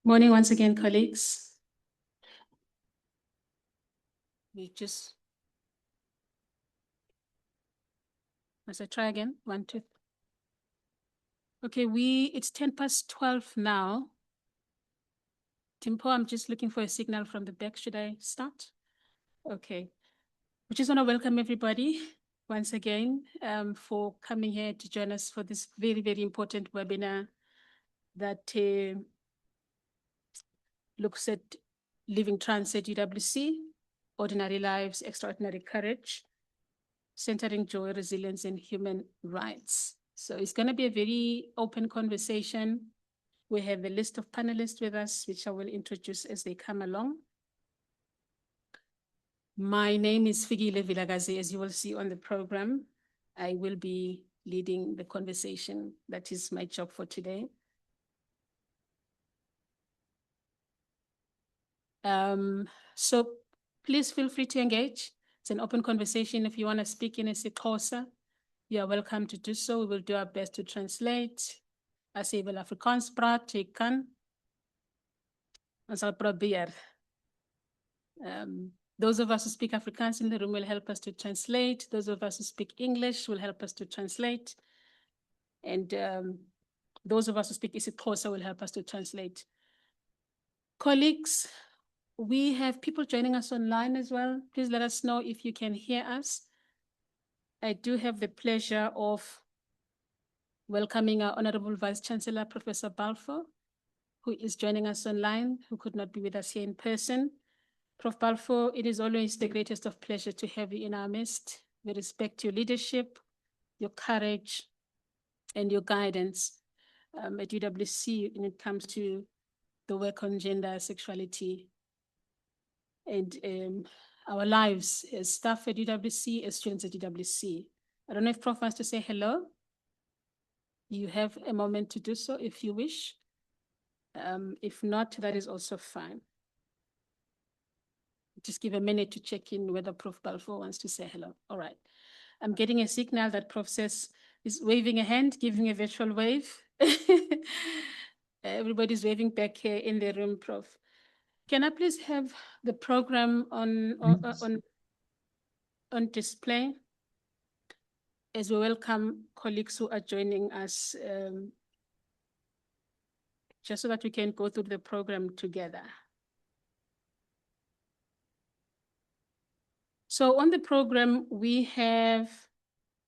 Morning once again, colleagues. As I try again, 1, 2. Okay, it's 12 now. Timpo, I'm just looking for a signal from the back. Should I start? Okay. We just want to welcome everybody once again for coming here to join us for this very, very important webinar that looks at living trans at UWC, ordinary lives, extraordinary courage, centering joy, resilience, and human rights. So it's going to be a very open conversation. We have a list of panelists with us, which I will introduce as they come along. My name is Figile Vilagazi, as you will see on the program. I will be leading the conversation. That is my job for today. So please feel free to engage. It's an open conversation. If you want to speak in a isiXhosa, you are welcome to do so. We will do our best to translate. As jy wil Afrikaans praat, jy kan. Ons sal probeer. Those of us who speak Afrikaans in the room will help us to translate. Those of us who speak English will help us to translate. And those of us who speak isiXhosa will help us to translate. Colleagues, we have people joining us online as well. Please let us know if you can hear us. I do have the pleasure of welcoming our Honorable Vice Chancellor, Professor Balfour, who is joining us online, who could not be with us here in person. Prof. Balfour, it is always the greatest of pleasure to have you in our midst. We respect your leadership, your courage, and your guidance at UWC when it comes to the work on gender, sexuality, and our lives as staff at UWC, as students at UWC. I don't know if Prof wants to say hello. You have a moment to do so if you wish. If not, that is also fine. Just give a minute to check in whether Prof Balfour wants to say hello. All right. I'm getting a signal that Prof says is waving a hand, giving a virtual wave. Everybody's waving back here in the room, Prof. Can I please have the program on display as we welcome colleagues who are joining us, just so that we can go through the program together. So on the program, we have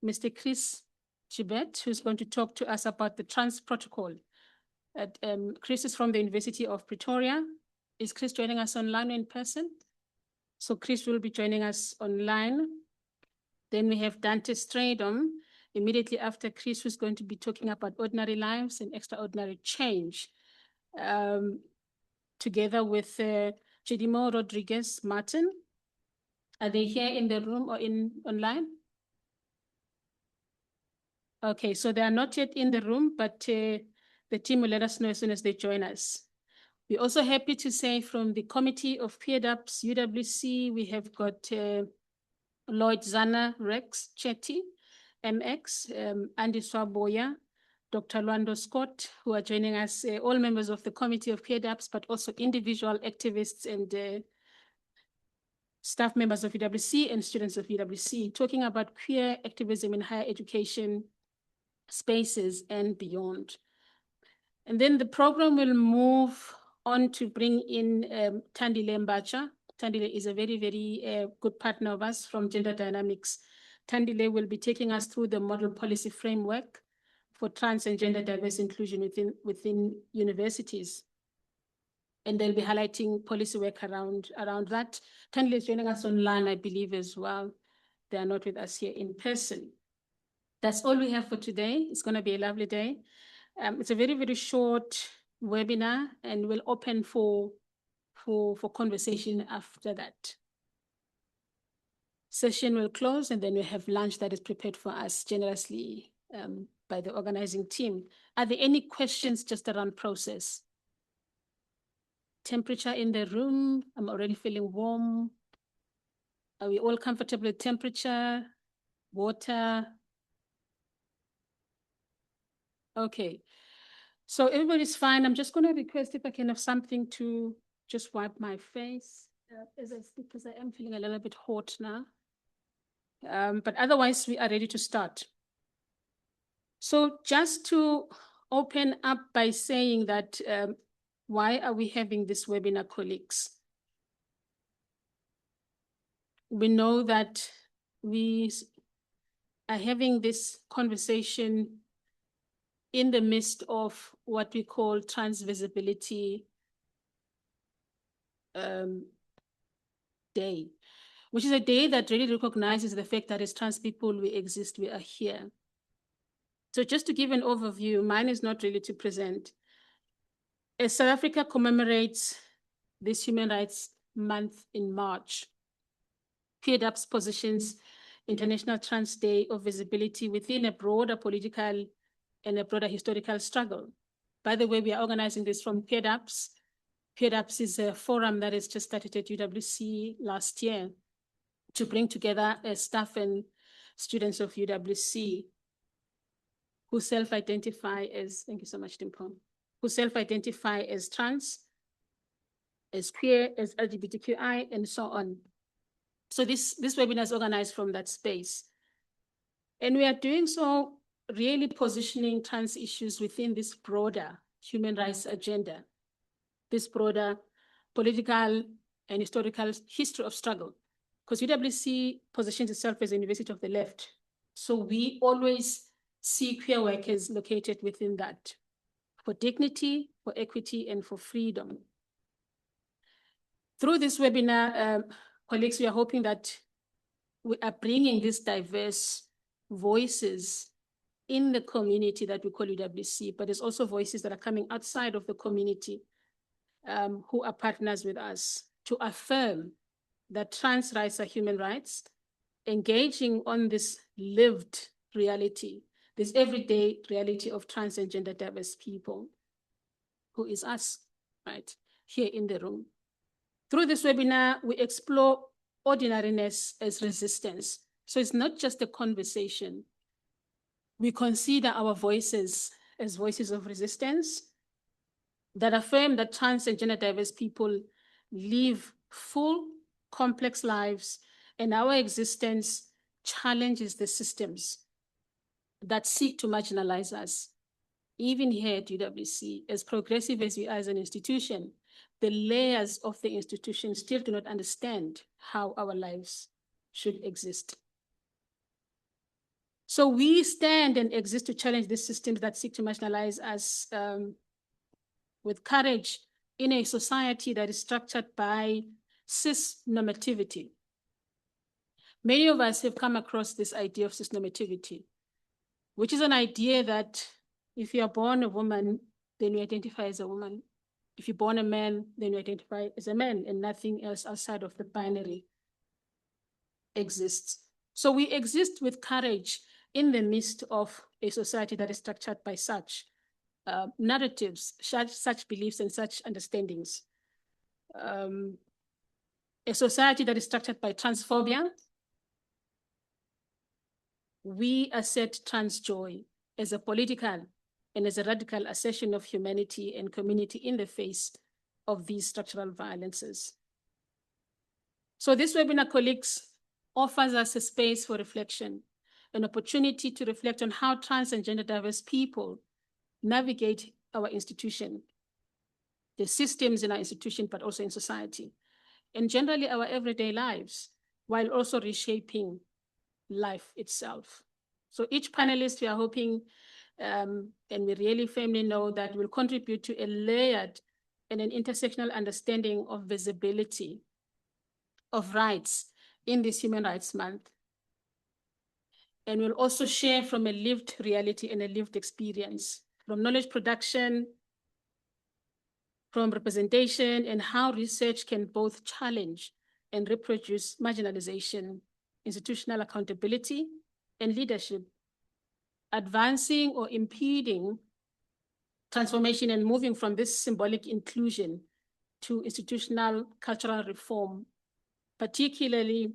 Mr. Chris Chibet, who's going to talk to us about the trans protocol. Chris is from the University of Pretoria. Is Chris joining us online or in person? So Chris will be joining us online. Then we have Dante Stradom, immediately after Chris, who's going to be talking about ordinary lives and extraordinary change, together with Chidimo Rodriguez Martin. Are they here in the room or online? Okay, so they are not yet in the room, but the team will let us know as soon as they join us. We're also happy to say from the Committee of Peer-Ups, UWC, we have got Lloyd Zana Rex Chetty, MX, Andy Swaboya, Dr. Luando Scott, who are joining us, all members of the Committee of Peer-Ups, but also individual activists and staff members of UWC and students of UWC, talking about queer activism in higher education spaces and beyond. And then the program will move on to bring in Tandile Mbacha. Tandile is a very, very good partner of us from Gender Dynamics. Tandile will be taking us through the model policy framework for trans and gender diverse inclusion within universities. And they'll be highlighting policy work around that. Tandile is joining us online, I believe, as well. They are not with us here in person. That's all we have for today. It's going to be a lovely day. It's a very, very short webinar, and we'll open for conversation after that. Session will close, and then we have lunch that is prepared for us generously by the organizing team. Are there any questions just around process? Temperature in the room? I'm already feeling warm. Are we all comfortable with temperature? Water? Okay. So everybody's fine. I'm just going to request if I can have something to just wipe my face as I speak, because I am feeling a little bit hot now. But otherwise, we are ready to start. So just to open up by saying that, why are we having this webinar, colleagues? We know that we are having this conversation in the midst of what we call Transvisibility Day, which is a day that really recognizes the fact that as trans people, we exist, we are here. So just to give an overview, mine is not really to present. As South Africa commemorates this Human Rights Month in March, PEDAPS positions International Trans Day of Visibility within a broader political and a broader historical struggle. By the way, we are organizing this from PEDAPS. PEDAPS is a forum that has just started at UWC last year to bring together staff and students of UWC who self-identify as, thank you so much, Dimpo, who self-identify as trans, as queer, as LGBTQI, and so on. So this webinar is organized from that space. And we are doing so really positioning trans issues within this broader human rights agenda, this broader political and historical history of struggle. Because UWC positions itself as a university of the left. So we always see queer workers located within that for dignity, for equity, and for freedom. Through this webinar, colleagues, we are hoping that we are bringing these diverse voices in the community that we call UWC, but there's also voices that are coming outside of the community who are partners with us to affirm that trans rights are human rights, engaging on this lived reality, this everyday reality of trans and gender diverse people, who is us, right, here in the room. Through this webinar, we explore ordinariness as resistance. So it's not just a conversation. We consider our voices as voices of resistance that affirm that trans and gender diverse people live full, complex lives, and our existence challenges the systems that seek to marginalize us. Even here at UWC, as progressive as we are as an institution, the layers of the institution still do not understand how our lives should exist. So we stand and exist to challenge these systems that seek to marginalize us with courage in a society that is structured by cis normativity. Many of us have come across this idea of cis normativity, which is an idea that if you are born a woman, then you identify as a woman. If you're born a man, then you identify as a man, and nothing else outside of the binary exists. So we exist with courage in the midst of a society that is structured by such narratives, such beliefs, and such understandings. A society that is structured by transphobia. We assert trans joy as a political and as a radical assertion of humanity and community in the face of these structural violences. So this webinar, colleagues, offers us a space for reflection, an opportunity to reflect on how trans and gender diverse people navigate our institution, the systems in our institution, but also in society, and generally our everyday lives, while also reshaping life itself. So each panelist, we are hoping, and we really firmly know that will contribute to a layered and an intersectional understanding of visibility of rights in this Human Rights Month. And we'll also share from a lived reality and a lived experience, from knowledge production, from representation, and how research can both challenge and reproduce marginalization, institutional accountability, and leadership, advancing or impeding transformation and moving from this symbolic inclusion to institutional cultural reform, particularly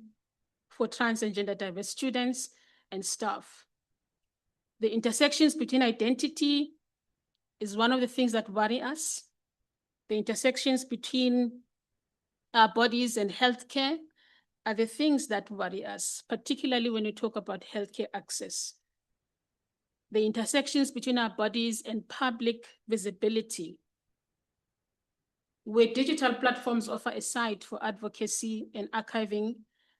for trans and gender diverse students and staff. The intersections between identity is one of the things that worry us. The intersections between our bodies and healthcare are the things that worry us, particularly when we talk about healthcare access. The intersections between our bodies and public visibility, where digital platforms offer a site for advocacy and archiving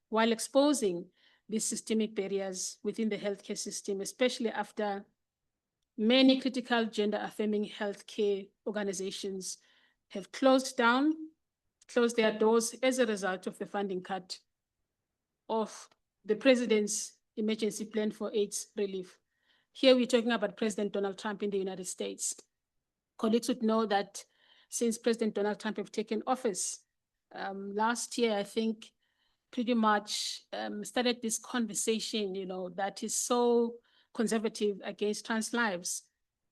while exposing these systemic barriers within the healthcare system, especially after many critical gender-affirming healthcare organizations have closed their doors as a result of the funding cut of the president's emergency plan for AIDS relief. Here we're talking about President Donald Trump in the United States. Colleagues would know that since President Donald Trump have taken office last year, I think pretty much started this conversation, that is so conservative against trans lives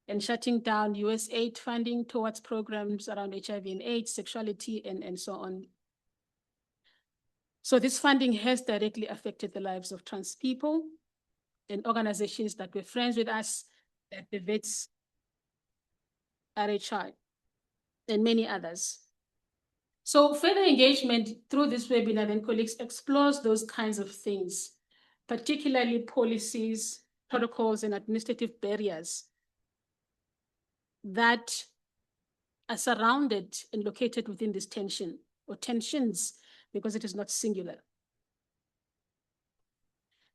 and shutting down US aid funding towards programs around HIV and AIDS, sexuality, and so on. So this funding has directly affected the lives of trans people and organizations that were friends with us, at the VETS, RHI, and many others. So further engagement through this webinar, then colleagues, explores those kinds of things, particularly policies, protocols, and administrative barriers that are surrounded and located within this tension, or tensions, because it is not singular.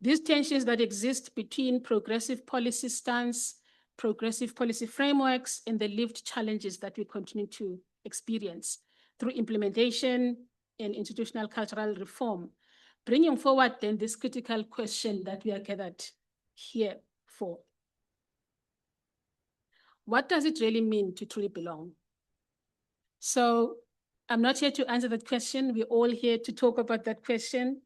These tensions that exist between progressive policy stance, progressive policy frameworks, and the lived challenges that we continue to experience through implementation and institutional cultural reform, bringing forward then this critical question that we are gathered here for. What does it really mean to truly belong? So I'm not here to answer that question. We're all here to talk about that question.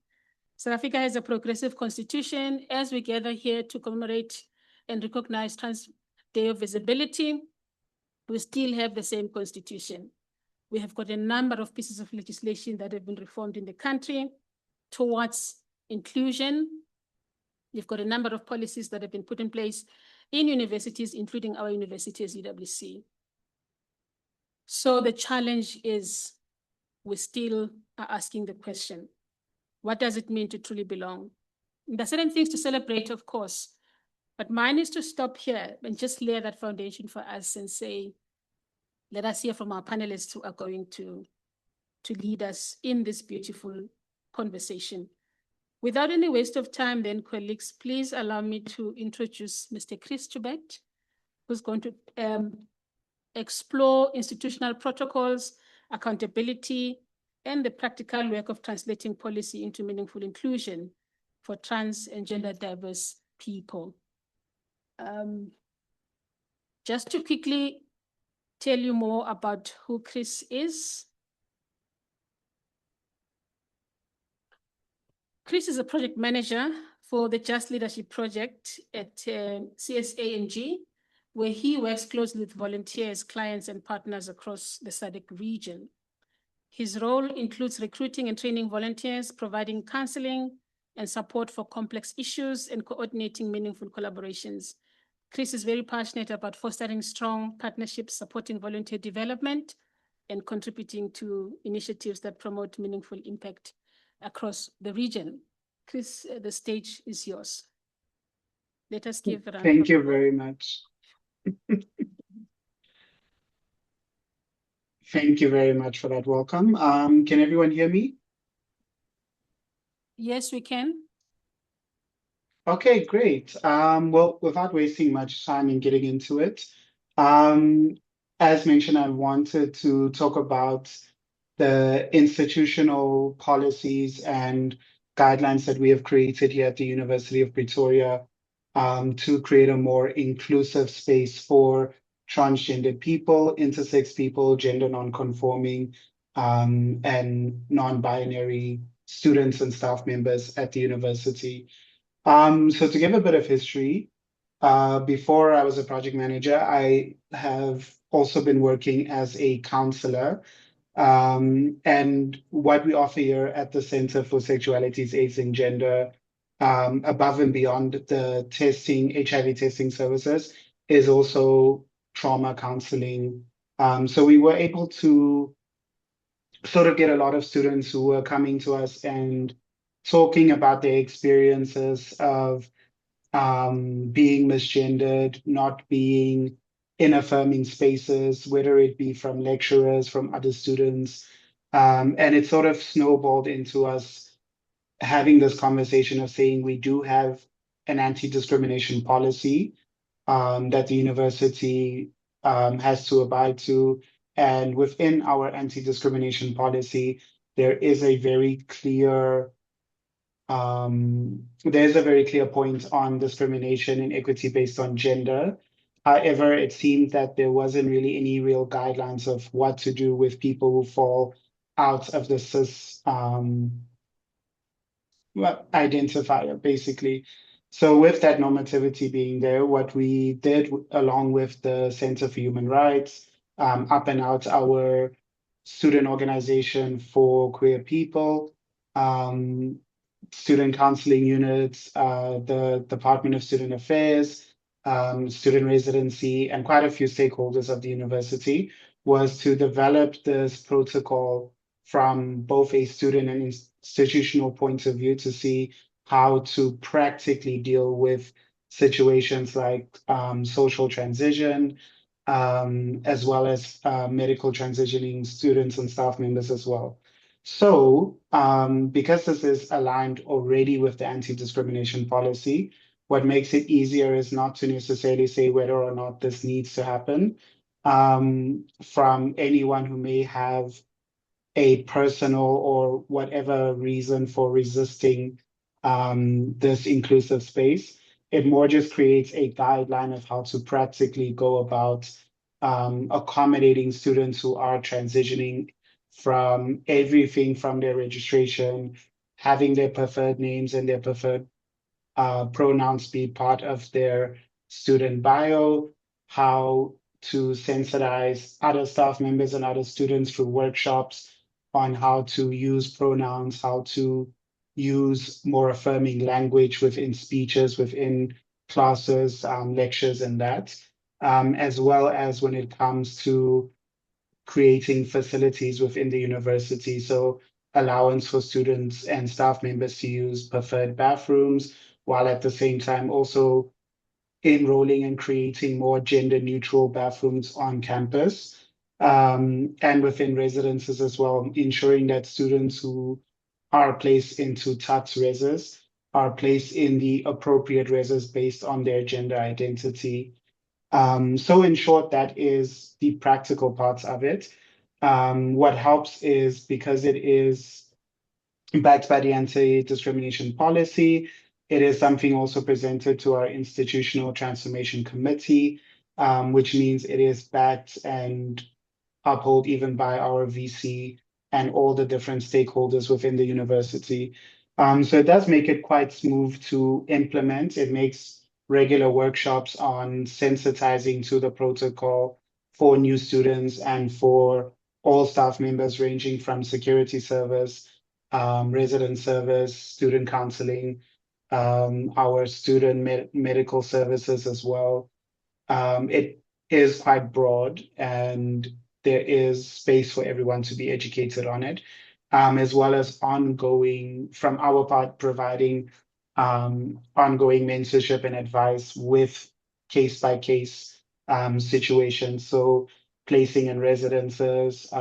South Africa has a progressive constitution. As we gather here to commemorate and recognize Trans Day of Visibility, we still have the same constitution. We have got a number of pieces of legislation that have been reformed in the country towards inclusion. We've got a number of policies that have been put in place in universities, including our university as UWC. So the challenge is we still are asking the question, what does it mean to truly belong? There are certain things to celebrate, of course, but mine is to stop here and just lay that foundation for us and say, let us hear from our panelists who are going to lead us in this beautiful conversation. Without any waste of time then, colleagues, please allow me to introduce Mr. Chris Chubet, who's going to explore institutional protocols, accountability, and the practical work of translating policy into meaningful inclusion for trans and gender diverse people. Just to quickly tell you more about who Chris is. Chris is a project manager for the Just Leadership Project at CSANG, where he works closely with volunteers, clients, and partners across the SADC region. His role includes recruiting and training volunteers, providing counseling and support for complex issues, and coordinating meaningful collaborations. Chris is very passionate about fostering strong partnerships, supporting volunteer development, and contributing to initiatives that promote meaningful impact across the region. Chris, the stage is yours. Let us give a round. Thank you very much. Thank you very much for that welcome. Can everyone hear me? Yes, we can. Okay, great. Well, without wasting much time in getting into it, as mentioned, I wanted to talk about the institutional policies and guidelines that we have created here at the University of Pretoria to create a more inclusive space for transgender people, intersex people, gender non-conforming, and non-binary students and staff members at the university. So to give a bit of history, before I was a project manager, I have also been working as a counselor. And what we offer here at the Center for Sexualities, AIDS, and Gender, above and beyond the testing, HIV testing services, is also trauma counseling. So we were able to sort of get a lot of students who were coming to us and talking about their experiences of being misgendered, not being in affirming spaces, whether it be from lecturers, from other students. And it sort of snowballed into us having this conversation of saying we do have an anti-discrimination policy that the university has to abide to. And within our anti-discrimination policy, there is a very clear there's a very clear point on discrimination and equity based on gender. However, it seemed that there wasn't really any real guidelines of what to do with people who fall out of the cis identifier, basically. So with that normativity being there, what we did along with the Center for Human Rights, up and out our student organization for queer people, student counseling units, the Department of Student Affairs, student residency, and quite a few stakeholders of the university, was to develop this protocol from both a student and institutional point of view to see how to practically deal with situations like social transition, as well as medical transitioning students and staff members as well. So, because this is aligned already with the anti-discrimination policy, what makes it easier is not to necessarily say whether or not this needs to happen from anyone who may have a personal or whatever reason for resisting this inclusive space. It more just creates a guideline of how to practically go about accommodating students who are transitioning from everything from their registration, having their preferred names and their preferred pronouns be part of their student bio, how to sensitize other staff members and other students through workshops on how to use pronouns, how to use more affirming language within speeches, within classes, lectures, and that, as well as when it comes to creating facilities within the university. So allowance for students and staff members to use preferred bathrooms, while at the same time also enrolling and creating more gender neutral bathrooms on campus. And within residences as well, ensuring that students who are placed into TATS reses are placed in the appropriate reses based on their gender identity. So in short, that is the practical parts of it. What helps is because it is backed by the anti-discrimination policy, it is something also presented to our institutional transformation committee, which means it is backed and upheld even by our VC and all the different stakeholders within the university. So it does make it quite smooth to implement. It makes regular workshops on sensitizing to the protocol for new students and for all staff members ranging from security service, resident service, student counseling, our student medical services as well. It is quite broad and there is space for everyone to be educated on it, as well as ongoing, from our part, providing ongoing mentorship and advice with case by case situations. So placing in residences,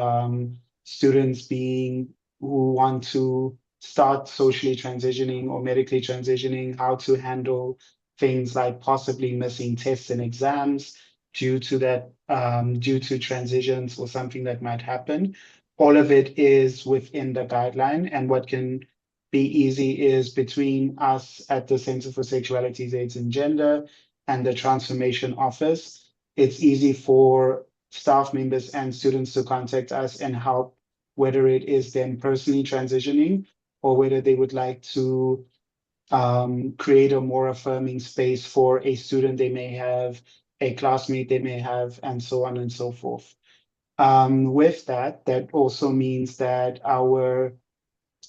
students being who want to start socially transitioning or medically transitioning, how to handle things like possibly missing tests and exams due to that, due to transitions or something that might happen. All of it is within the guideline, and what can be easy is between us at the Center for Sexuality, AIDS, and Gender and the Transformation Office. It's easy for staff members and students to contact us and help, whether it is them personally transitioning or whether they would like to create a more affirming space for a student they may have, a classmate they may have, and so on and so forth. With that, that also means that our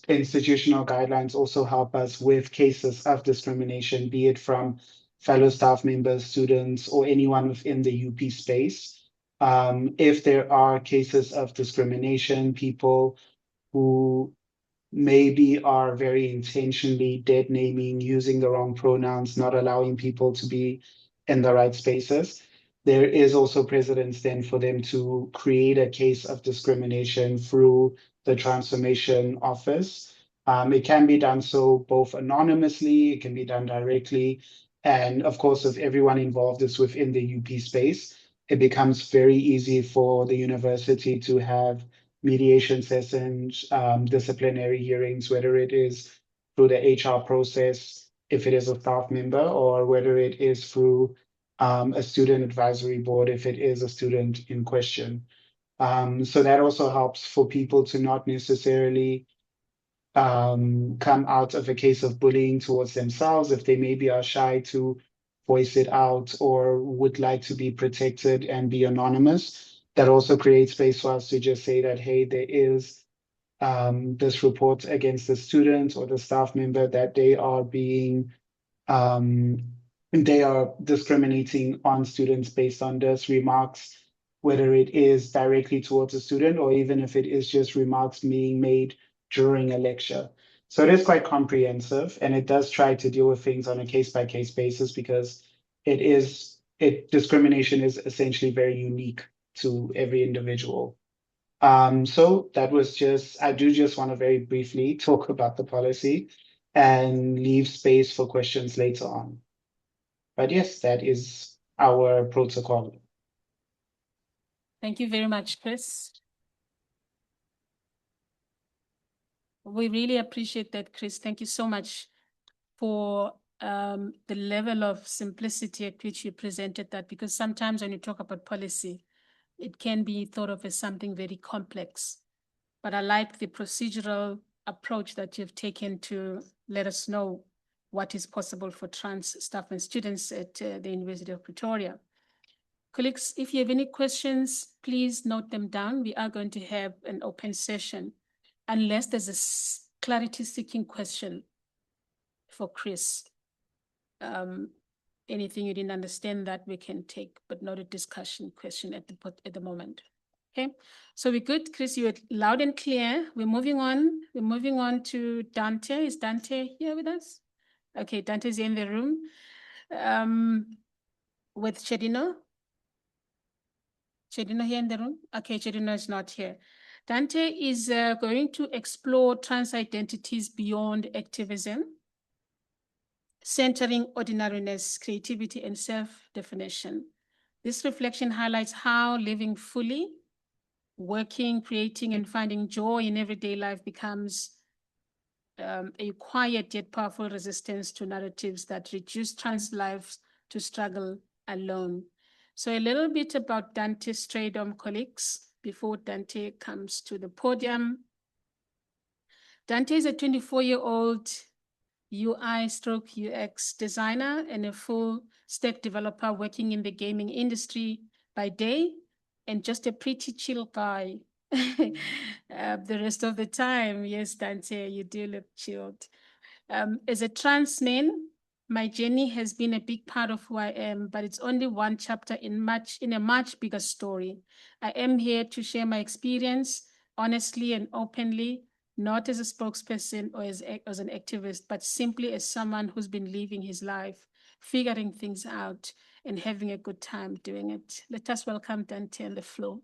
institutional guidelines also help us with cases of discrimination, be it from fellow staff members, students, or anyone within the UP space. If there are cases of discrimination, people who maybe are very intentionally dead naming, using the wrong pronouns, not allowing people to be in the right spaces, there is also precedence then for them to create a case of discrimination through the Transformation Office. It can be done so both anonymously, it can be done directly. And of course, if everyone involved is within the UP space, it becomes very easy for the university to have mediation sessions, disciplinary hearings, whether it is through the HR process, if it is a staff member, or whether it is through a student advisory board, if it is a student in question. So that also helps for people to not necessarily come out of a case of bullying towards themselves if they maybe are shy to voice it out or would like to be protected and be anonymous. That also creates space for us to just say that, hey, there is this report against the student or the staff member that um, they are discriminating on students based on those remarks, whether it is directly towards a student or even if it is just remarks being made during a lecture. So it is quite comprehensive and it does try to deal with things on a case-by-case basis because discrimination is essentially very unique to every individual. So that was I do just want to very briefly talk about the policy and leave space for questions later on. But yes, that is our protocol. Thank you very much, Chris. We really appreciate that, Chris. Thank you so much for the level of simplicity at which you presented that, because sometimes when you talk about policy, it can be thought of as something very complex. But I like the procedural approach that you've taken to let us know what is possible for trans staff and students at the University of Pretoria. Colleagues, if you have any questions, please note them down. We are going to have an open session unless there's a clarity-seeking question for Chris. Anything you didn't understand that we can take, but not a discussion question at the moment. Okay, so we're good. Chris, you're loud and clear. We're moving on. We're moving on to Dante. Is Dante here with us? Okay, Dante's in the room. With Chedino. Chedino here in the room? Okay, Chedino is not here. Dante is going to explore trans identities beyond activism, centering ordinariness, creativity, and self-definition. This reflection highlights how living fully, working, creating, and finding joy in everyday life becomes a quiet yet powerful resistance to narratives that reduce trans lives to struggle alone. So a little bit about Dante Stradom, colleagues, before Dante comes to the podium. Dante is a 24-year-old UI/UX designer and a full stack developer working in the gaming industry by day, and just a pretty chill guy the rest of the time. Yes, Dante, you do look chilled. As a trans man, my journey has been a big part of who I am, but it's only one chapter in a much bigger story. I am here to share my experience honestly and openly, not as a spokesperson or as an activist, but simply as someone who's been living his life, figuring things out, and having a good time doing it. Let us welcome Dante on the floor.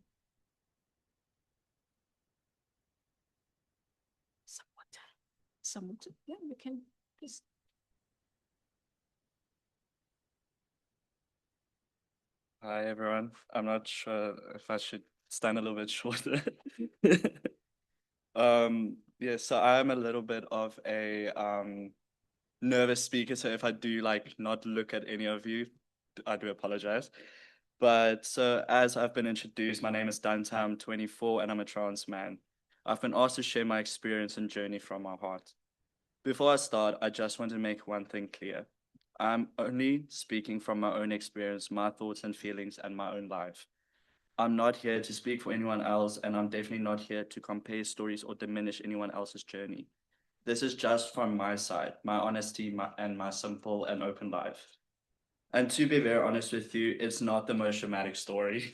Someone, yeah, we can, please. Hi, everyone. I'm not sure if I should stand a little bit shorter. Yeah, so I'm a little bit of a nervous speaker. So if I do not look at any of you, I do apologize. But so as I've been introduced, my name is Dante, I'm 24 and I'm a trans man. I've been asked to share my experience and journey from my heart. Before I start, I just want to make one thing clear. I'm only speaking from my own experience, my thoughts and feelings, and my own life. I'm not here to speak for anyone else, and I'm definitely not here to compare stories or diminish anyone else's journey. This is just from my side, my honesty, and my simple and open life. And to be very honest with you, it's not the most dramatic story.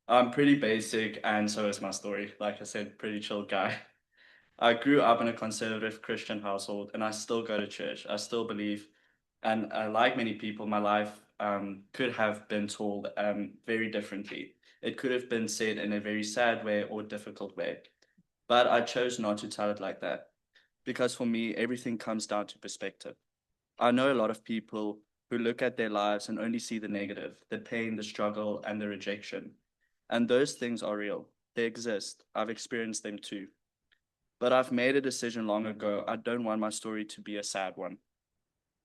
I'm pretty basic, and so is my story. Like I said, pretty chill guy. I grew up in a conservative Christian household, and I still go to church. I still believe, and like many people, my life could have been told very differently. It could have been said in a very sad way or difficult way, but I chose not to tell it like that because for me, everything comes down to perspective. I know a lot of people who look at their lives and only see the negative, the pain, the struggle, and the rejection. And those things are real. They exist. I've experienced them too. But I've made a decision long ago. I don't want my story to be a sad one.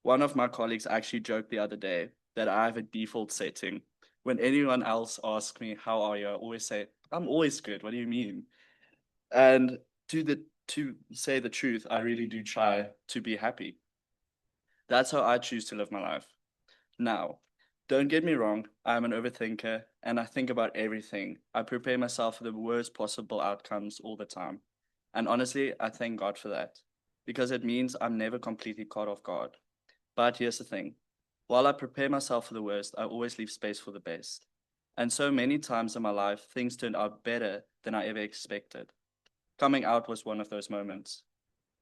One of my colleagues actually joked the other day that I have a default setting. When anyone else asks me, how are you? I always say, I'm always good. What do you mean? And to say the truth, I really do try to be happy. That's how I choose to live my life. Now, don't get me wrong, I'm an overthinker and I think about everything. I prepare myself for the worst possible outcomes all the time. And honestly, I thank God for that because it means I'm never completely caught off guard. But here's the thing, while I prepare myself for the worst, I always leave space for the best. And so many times in my life, things turned out better than I ever expected. Coming out was one of those moments.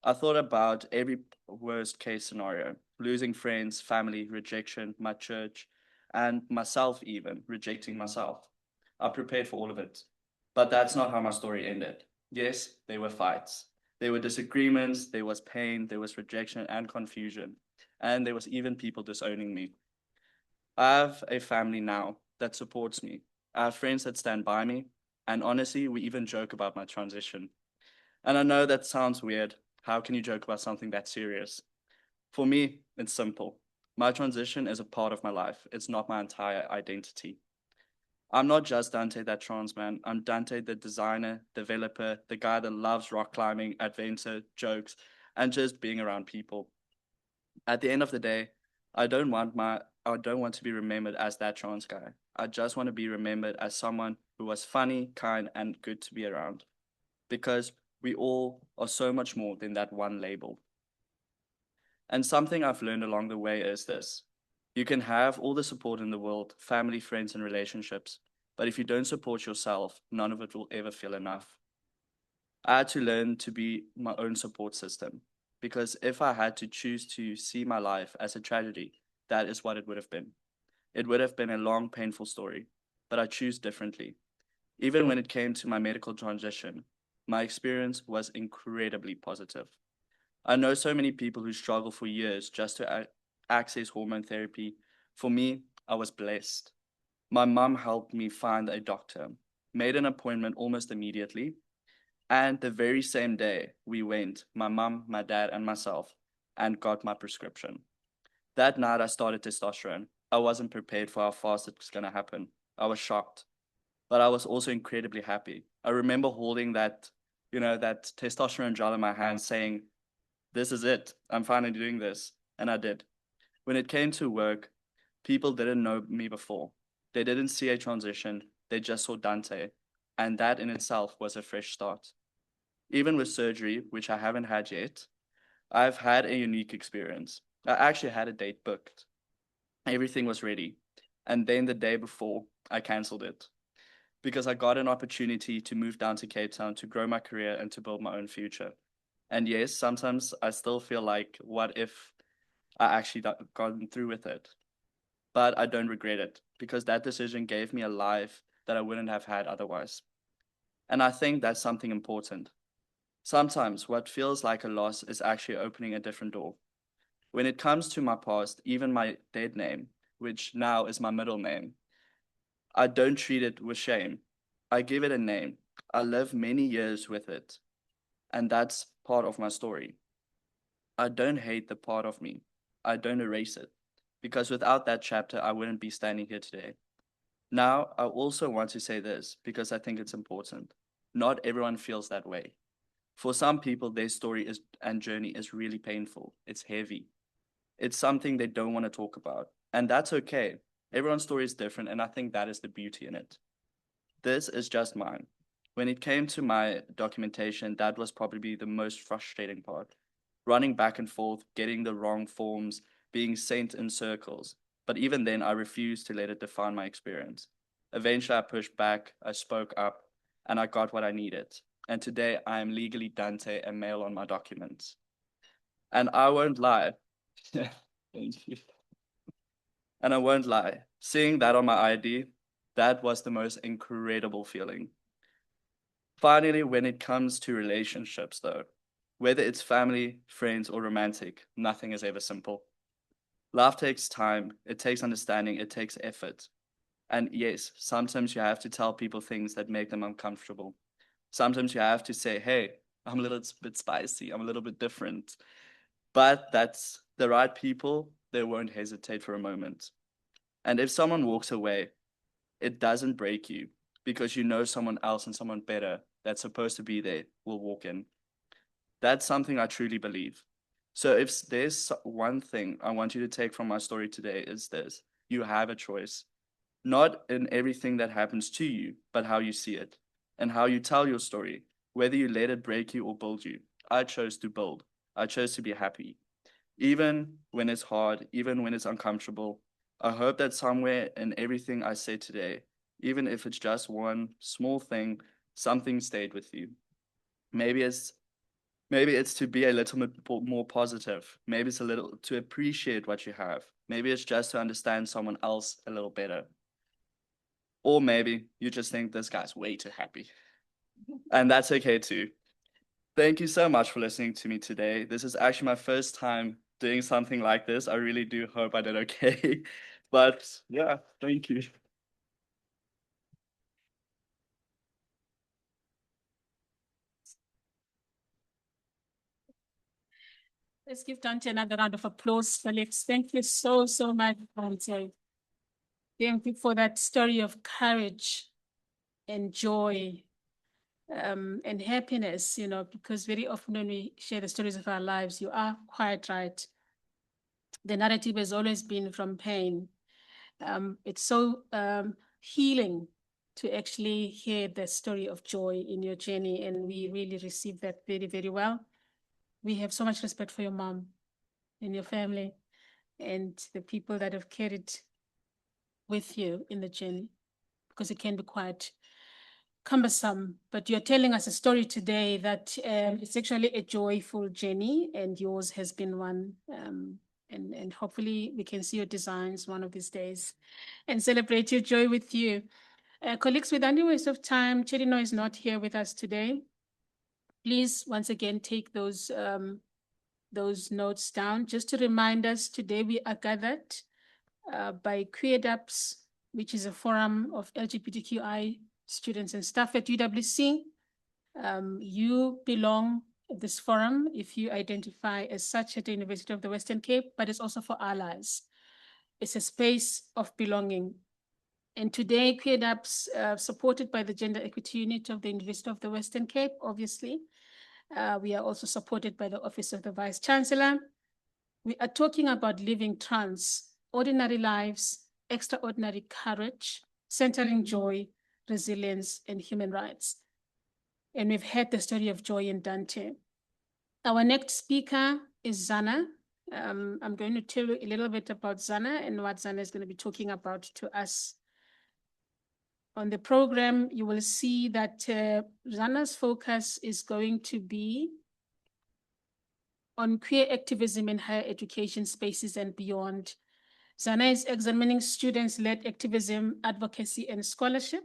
I thought about every worst case scenario, losing friends, family, rejection, my church, and myself even, rejecting myself. I prepared for all of it. But that's not how my story ended. Yes, there were fights. There were disagreements, there was pain, there was rejection and confusion. And there was even people disowning me. I have a family now that supports me. I have friends that stand by me. And honestly, we even joke about my transition. And I know that sounds weird. How can you joke about something that serious? For me, it's simple. My transition is a part of my life. It's not my entire identity. I'm not just Dante that trans man. I'm Dante the designer, developer, the guy that loves rock climbing, adventure, jokes, and just being around people. At the end of the day, I don't want to be remembered as that trans guy. I just want to be remembered as someone who was funny, kind, and good to be around. Because we all are so much more than that one label. And something I've learned along the way is this. You can have all the support in the world, family, friends, and relationships, but if you don't support yourself, none of it will ever feel enough. I had to learn to be my own support system, because if I had to choose to see my life as a tragedy, that is what it would have been. It would have been a long, painful story, but I choose differently. Even when it came to my medical transition, my experience was incredibly positive. I know so many people who struggle for years just to access hormone therapy. For me, I was blessed. My mom helped me find a doctor, made an appointment almost immediately, and the very same day we went, my mom, my dad, and myself, and got my prescription. That night I started testosterone. I wasn't prepared for how fast it was going to happen. I was shocked, but I was also incredibly happy. I remember holding that testosterone gel in my hand saying, this is it. I'm finally doing this. And I did. When it came to work, people didn't know me before. They didn't see a transition. They just saw Dante. And that in itself was a fresh start. Even with surgery, which I haven't had yet, I've had a unique experience. I actually had a date booked. Everything was ready. And then the day before, I canceled it because I got an opportunity to move down to Cape Town to grow my career and to build my own future. And yes, sometimes I still feel like, what if I actually gone through with it? But I don't regret it because that decision gave me a life that I wouldn't have had otherwise. And I think that's something important. Sometimes what feels like a loss is actually opening a different door. When it comes to my past, even my dead name, which now is my middle name, I don't treat it with shame. I give it a name. I live many years with it. And that's part of my story. I don't hate the part of me. I don't erase it. Because without that chapter, I wouldn't be standing here today. Now, I also want to say this because I think it's important. Not everyone feels that way. For some people, their story and journey is really painful. It's heavy. It's something they don't want to talk about. And that's okay. Everyone's story is different, and I think that is the beauty in it. This is just mine. When it came to my documentation, that was probably the most frustrating part. Running back and forth, getting the wrong forms, being sent in circles. but even then, I refused to let it define my experience. Eventually, I pushed back, I spoke up, and I got what I needed. And today, I am legally Dante and male on my documents. And I won't lie. Thank you. And I won't lie, seeing that on my ID, that was the most incredible feeling. Finally, when it comes to relationships, though, whether it's family, friends, or romantic, nothing is ever simple. Life takes time, it takes understanding, it takes effort. And yes, sometimes you have to tell people things that make them uncomfortable. Sometimes you have to say, hey, I'm a little bit spicy, I'm a little bit different. But that's the right people, they won't hesitate for a moment. And if someone walks away, it doesn't break you because you know someone else and someone better that's supposed to be there will walk in. That's something I truly believe. So if there's one thing I want you to take from my story today is this: you have a choice, not in everything that happens to you, but how you see it and how you tell your story, whether you let it break you or build you. I chose to build. I chose to be happy. Even when it's hard, even when it's uncomfortable, I hope that somewhere in everything I say today, even if it's just one small thing, something stayed with you. Maybe it's to be a little bit more positive. Maybe it's a little to appreciate what you have. Maybe it's just to understand someone else a little better. Or maybe you just think this guy's way too happy. And that's okay too. Thank you so much for listening to me today. This is actually my first time doing something like this. I really do hope I did okay. But yeah, thank you. Let's give Dante another round of applause, Felix. Thank you so, so much, Dante. Thank you for that story of courage and joy and happiness, because very often when we share the stories of our lives, you are quite right. The narrative has always been from pain. It's so healing to actually hear the story of joy in your journey, and we really receive that very, very well. We have so much respect for your mom and your family and the people that have carried with you in the journey, because it can be quite cumbersome. But you're telling us a story today that it's actually a joyful journey, and yours has been one. And hopefully we can see your designs one of these days and celebrate your joy with you. Colleagues, without any waste of time, Cherino is not here with us today. Please, once again, take those notes down. Just to remind us, today we are gathered by QueerDAPS, which is a forum of LGBTQI students and staff at UWC. You belong at this forum if you identify as such at the University of the Western Cape, but it's also for allies. It's a space of belonging. And today, QueerDAPS, supported by the Gender Equity Unit of the University of the Western Cape, obviously. We are also supported by the Office of the Vice Chancellor. We are talking about living trans, ordinary lives, extraordinary courage, centering joy, resilience, and human rights. And we've heard the story of joy in Dante. Our next speaker is Zana. I'm going to tell you a little bit about Zana and what Zana is going to be talking about to us. On the program, you will see that Zana's focus is going to be on queer activism in higher education spaces and beyond. Zana is examining students-led activism, advocacy, and scholarship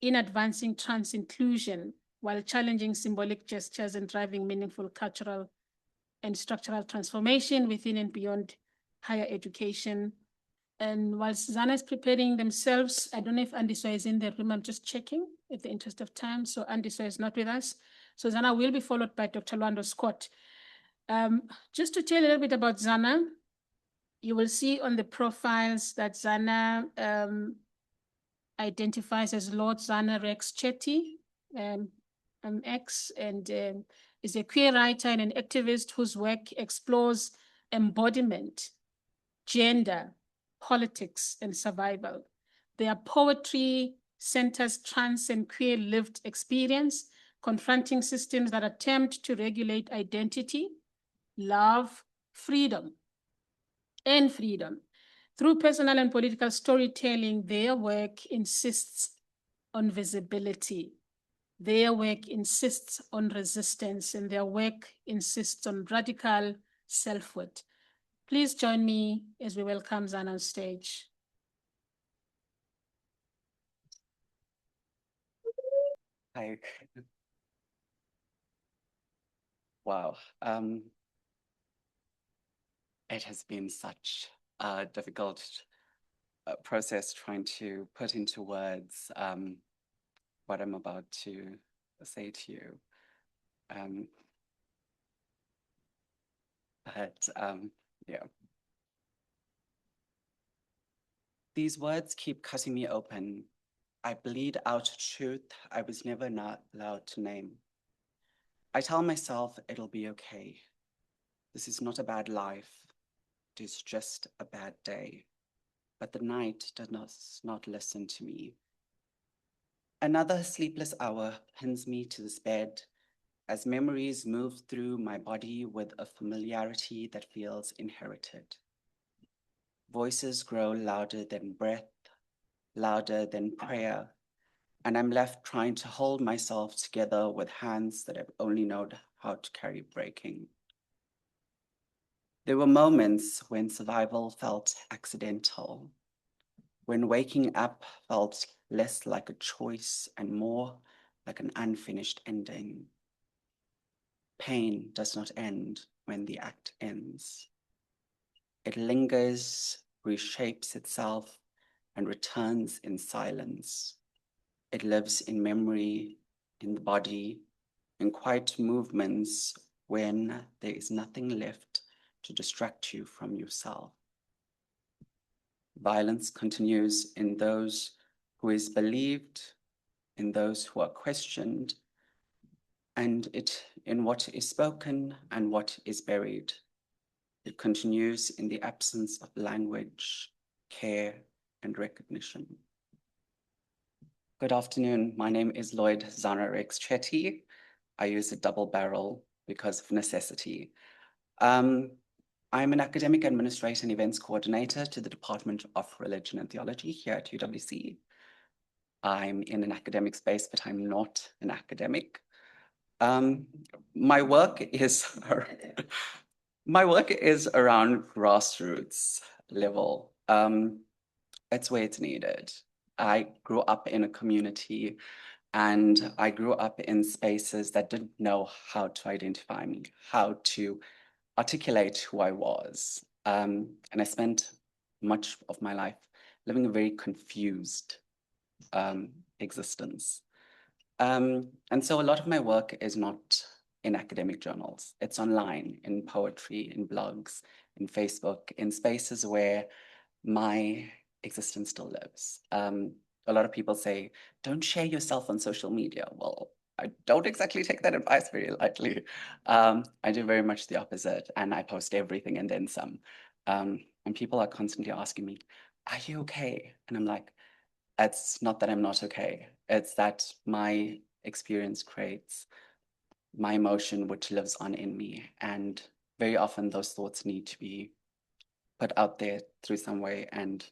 in advancing trans inclusion while challenging symbolic gestures and driving meaningful cultural and structural transformation within and beyond higher education. And while Zana is preparing themselves, I don't know if Andiswa is in the room. I'm just checking in the interest of time. So Andiswa is not with us. So Zana will be followed by Dr. Lwando Scott. Just to tell you a little bit about Zana, you will see on the profiles that Zana identifies as Lord Zana Rex Chetty, X, and is a queer writer and an activist whose work explores embodiment, gender, politics, and survival. Their poetry centers trans and queer lived experience, confronting systems that attempt to regulate identity, love, freedom, and freedom. Through personal and political storytelling, their work insists on visibility. Their work insists on resistance, and their work insists on radical self-worth. Please join me as we welcome Zana on stage. Hi. Wow. It has been such a difficult process trying to put into words what I'm about to say to you. Yeah. These words keep cutting me open. I bleed out truth I was never not allowed to name. I tell myself it'll be okay. This is not a bad life. It is just a bad day. But the night does not listen to me. Another sleepless hour pins me to this bed as memories move through my body with a familiarity that feels inherited. Voices grow louder than breath, louder than prayer, and I'm left trying to hold myself together with hands that I've only known how to carry breaking. There were moments when survival felt accidental, when waking up felt less like a choice and more like an unfinished ending. Pain does not end when the act ends. It lingers, reshapes itself, and returns in silence. It lives in memory, in the body, in quiet movements when there is nothing left to distract you from yourself. Violence continues in those who is believed, in those who are questioned, and in what is spoken and what is buried. It continues in the absence of language, care, and recognition. Good afternoon. My name is Lloyd Zana Rex Chetty. I use a double barrel because of necessity. I'm an academic administrator and events coordinator to the Department of Religion and Theology here at UWC. I'm in an academic space, but I'm not an academic. My work is around grassroots level. It's where it's needed. I grew up in a community and I grew up in spaces that didn't know how to identify me, how to articulate who I was. And I spent much of my life living a very confused existence. And so a lot of my work is not in academic journals. It's online, in poetry, in blogs, in Facebook, in spaces where my existence still lives. A lot of people say, don't share yourself on social media. Well, I don't exactly take that advice very lightly. I do very much the opposite, and I post everything and then some. And people are constantly asking me, are you okay? And I'm like, it's not that I'm not okay. It's that my experience creates my emotion, which lives on in me. And very often those thoughts need to be put out there through some way. And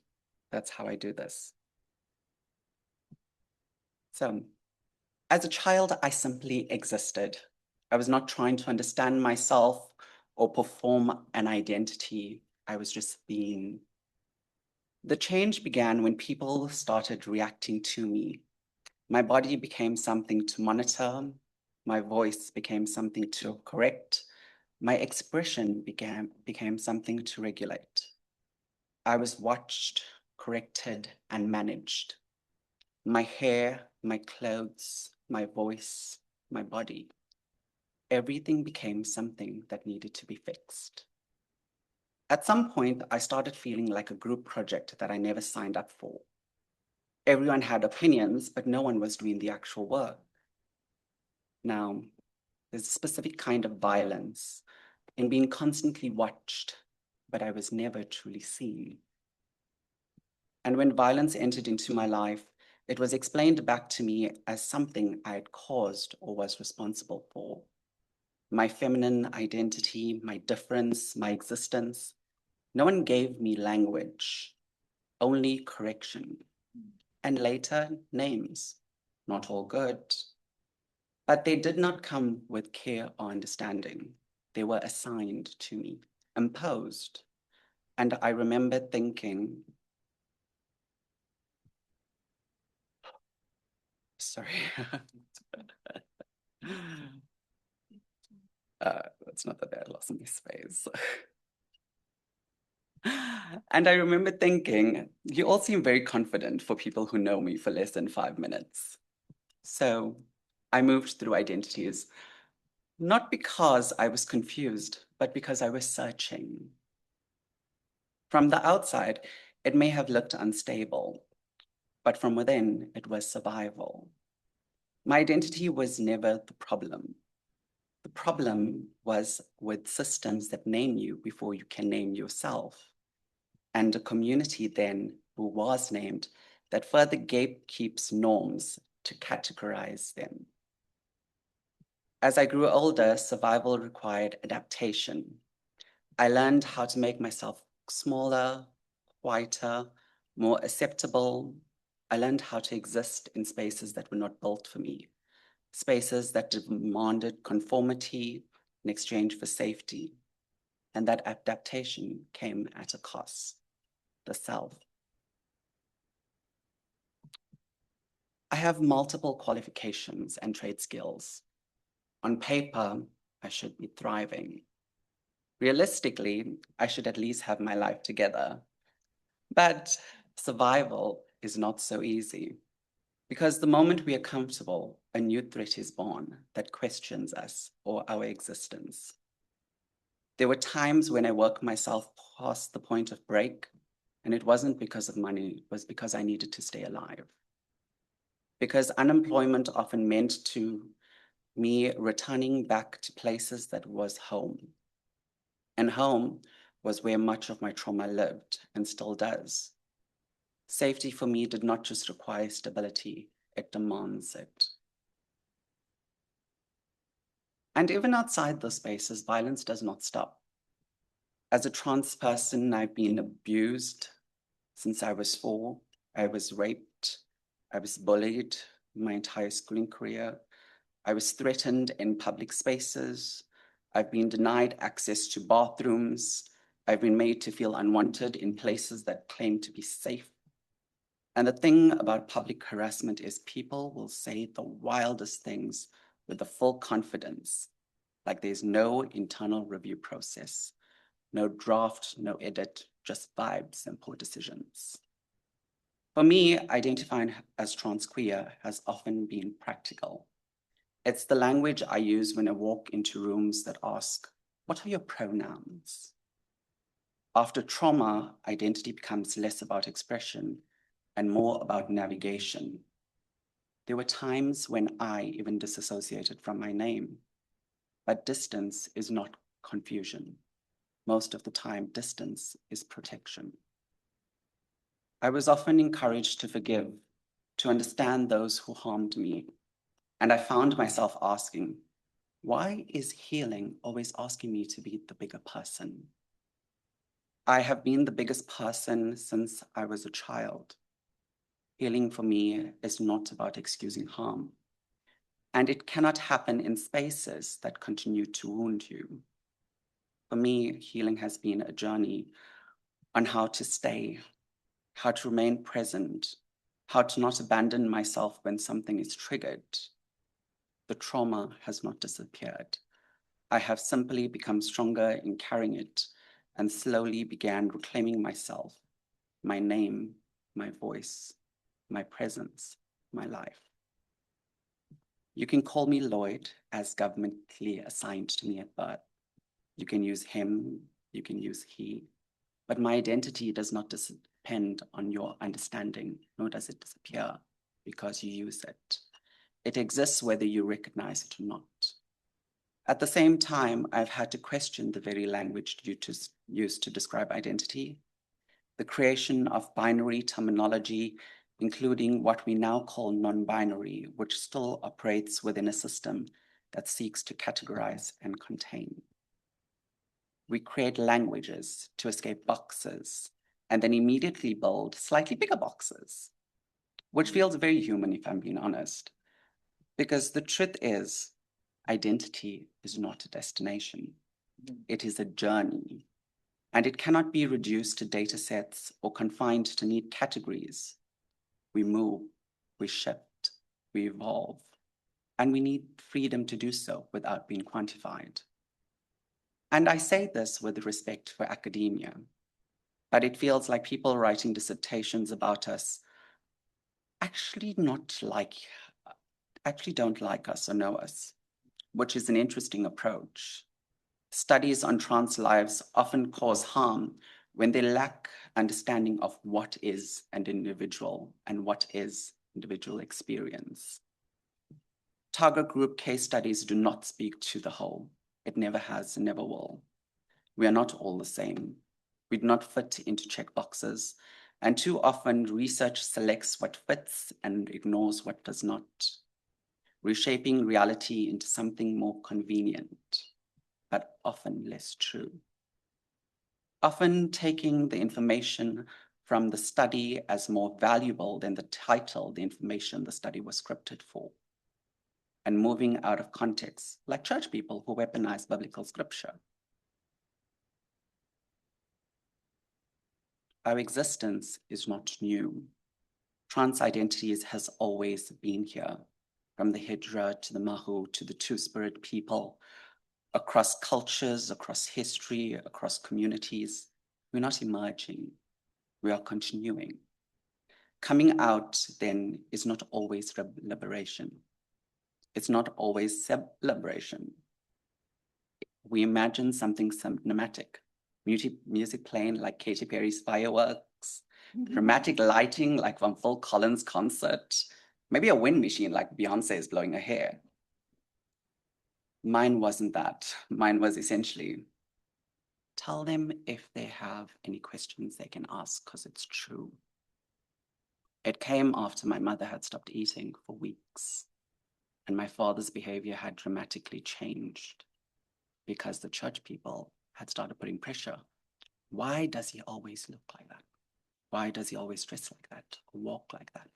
that's how I do this. So as a child, I simply existed. I was not trying to understand myself or perform an identity. I was just being. The change began when people started reacting to me. My body became something to monitor. My voice became something to correct. My expression became something to regulate. I was watched, corrected, and managed. My hair, my clothes, my voice, my body. Everything became something that needed to be fixed. At some point, I started feeling like a group project that I never signed up for. Everyone had opinions, but no one was doing the actual work. Now, there's a specific kind of violence in being constantly watched, but I was never truly seen. And when violence entered into my life, it was explained back to me as something I had caused or was responsible for. My feminine identity, my difference, my existence, No one gave me language, only correction, and later names, not all good. But they did not come with care or understanding. They were assigned to me, imposed. And I remember thinking, sorry. It's not that I lost my space. And I remember thinking, you all seem very confident for people who know me for less than 5 minutes. So I moved through identities, not because I was confused, but because I was searching. From the outside, it may have looked unstable, but from within, it was survival. My identity was never the problem. The problem was with systems that name you before you can name yourself, and a community then who was named that further gatekeeps norms to categorize them. As I grew older, survival required adaptation. I learned how to make myself smaller, quieter, more acceptable. I learned how to exist in spaces that were not built for me, spaces that demanded conformity in exchange for safety. And that adaptation came at a cost, the self. I have multiple qualifications and trade skills. On paper, I should be thriving. Realistically, I should at least have my life together. But survival is not so easy, because the moment we are comfortable, a new threat is born that questions us or our existence. There were times when I worked myself past the point of break, and it wasn't because of money, it was because I needed to stay alive. Because unemployment often meant to me returning back to places that was home. And home was where much of my trauma lived and still does. Safety for me did not just require stability, it demands it. And even outside those spaces, violence does not stop. As a trans person, I've been abused since I was 4. I was raped. I was bullied my entire schooling career. I was threatened in public spaces. I've been denied access to bathrooms. I've been made to feel unwanted in places that claim to be safe. And the thing about public harassment is people will say the wildest things with the full confidence, like there's no internal review process, no draft, no edit, just vibes and poor decisions. For me, identifying as trans queer has often been practical. It's the language I use when I walk into rooms that ask, what are your pronouns? After trauma, identity becomes less about expression and more about navigation. There were times when I even disassociated from my name, but distance is not confusion. Most of the time, distance is protection. I was often encouraged to forgive, to understand those who harmed me. And I found myself asking, why is healing always asking me to be the bigger person? I have been the biggest person since I was a child. Healing for me is not about excusing harm. And it cannot happen in spaces that continue to wound you. For me, healing has been a journey on how to stay, how to remain present, how to not abandon myself when something is triggered. The trauma has not disappeared. I have simply become stronger in carrying it and slowly began reclaiming myself, my name, my voice, my presence, my life. You can call me Lloyd as governmentally assigned to me at birth. You can use him, you can use he, but my identity does not depend on your understanding, nor does it disappear because you use it. It exists whether you recognize it or not. At the same time, I've had to question the very language used to describe identity. The creation of binary terminology, including what we now call non-binary, which still operates within a system that seeks to categorize and contain. We create languages to escape boxes and then immediately build slightly bigger boxes, which feels very human if I'm being honest. Because the truth is, identity is not a destination. It is a journey, and it cannot be reduced to data sets or confined to neat categories. We move, we shift, we evolve, and we need freedom to do so without being quantified. And I say this with respect for academia, but it feels like people writing dissertations about us actually don't like us or know us, which is an interesting approach. Studies on trans lives often cause harm when they lack understanding of what is an individual and what is individual experience. Target group case studies do not speak to the whole. It never has and never will. We are not all the same. We do not fit into checkboxes, and too often research selects what fits and ignores what does not, reshaping reality into something more convenient, but often less true. Often taking the information from the study as more valuable than the title the information the study was scripted for, and moving out of context, like church people who weaponize biblical scripture. Our existence is not new. Trans identities has always been here, from the Hijra to the Mahu to the Two-Spirit people, across cultures, across history, across communities. We're not emerging, we are continuing. Coming out then is not always liberation. It's not always celebration. We imagine something cinematic, music playing like Katy Perry's Fireworks, dramatic lighting like from Phil Collins' concert, maybe a wind machine like Beyonce is blowing her hair. Mine wasn't that. Mine was essentially, tell them if they have any questions they can ask because it's true. It came after my mother had stopped eating for weeks and my father's behavior had dramatically changed because the church people had started putting pressure. Why does he always look like that? Why does he always dress like that or walk like that?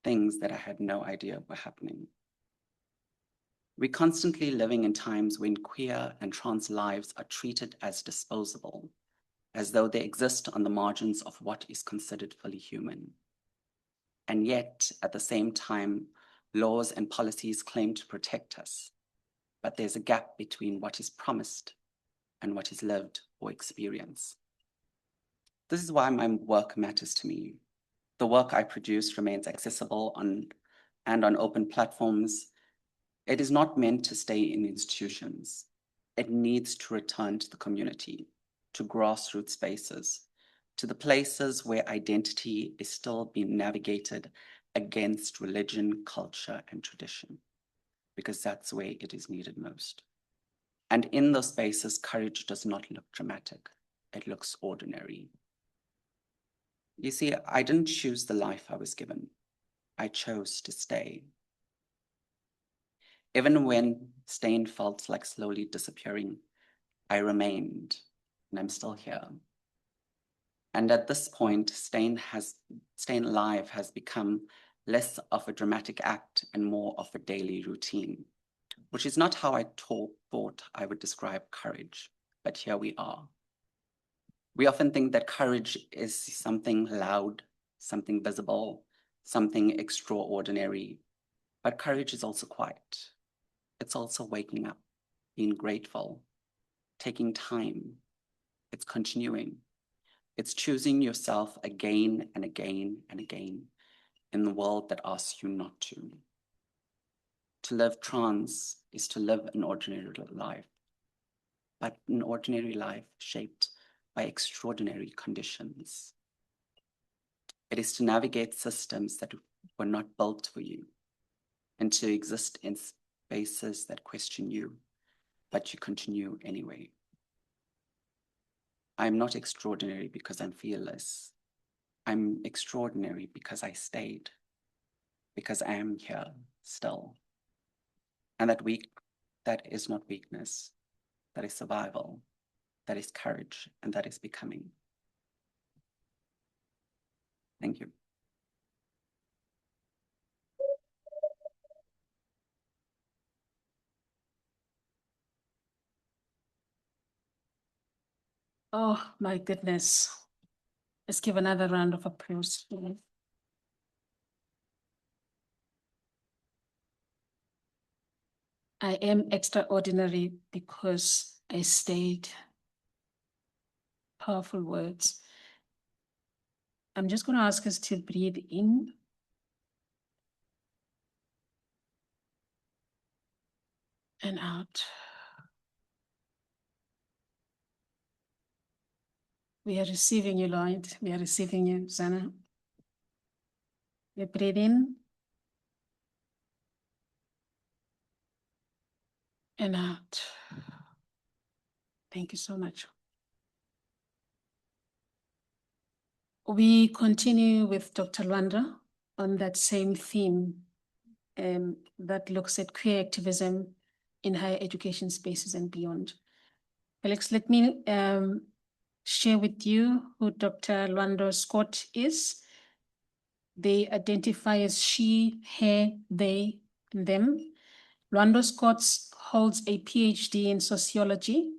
Things that I had no idea were happening. We're constantly living in times when queer and trans lives are treated as disposable, as though they exist on the margins of what is considered fully human. And yet, at the same time, laws and policies claim to protect us, but there's a gap between what is promised and what is lived or experienced. This is why my work matters to me. The work I produce remains accessible on open platforms. It is not meant to stay in institutions. It needs to return to the community, to grassroots spaces, to the places where identity is still being navigated against religion, culture, and tradition, because that's where it is needed most. And in those spaces, courage does not look dramatic. It looks ordinary. You see, I didn't choose the life I was given. I chose to stay. Even when Stain felt like slowly disappearing, I remained, and I'm still here. And at this point, Staying alive has become less of a dramatic act and more of a daily routine, which is not how I thought I would describe courage, but here we are. We often think that courage is something loud, something visible, something extraordinary, but courage is also quiet. It's also waking up, being grateful, taking time. It's continuing. It's choosing yourself again and again and again in the world that asks you not to. To live trans is to live an ordinary life, but an ordinary life shaped by extraordinary conditions. It is to navigate systems that were not built for you and to exist in spaces that question you, but you continue anyway. I'm not extraordinary because I'm fearless. I'm extraordinary because I stayed, because I am here still. And that is not weakness. that is survival, that is courage, and that is becoming. Thank you. Oh my goodness. Let's give another round of applause. I am extraordinary because I stayed. Powerful words. I'm just going to ask us to breathe in. And out. We are receiving you, Lloyd. We are receiving you, Zana. We breathe in. And out. Thank you so much. We continue with Dr. Lwanda on that same theme that looks at queer activism in higher education spaces and beyond. Alex, let me share with you who Dr. Lwanda Scott is. They identify as she, her, they, them. Lwanda Scott holds a PhD in sociology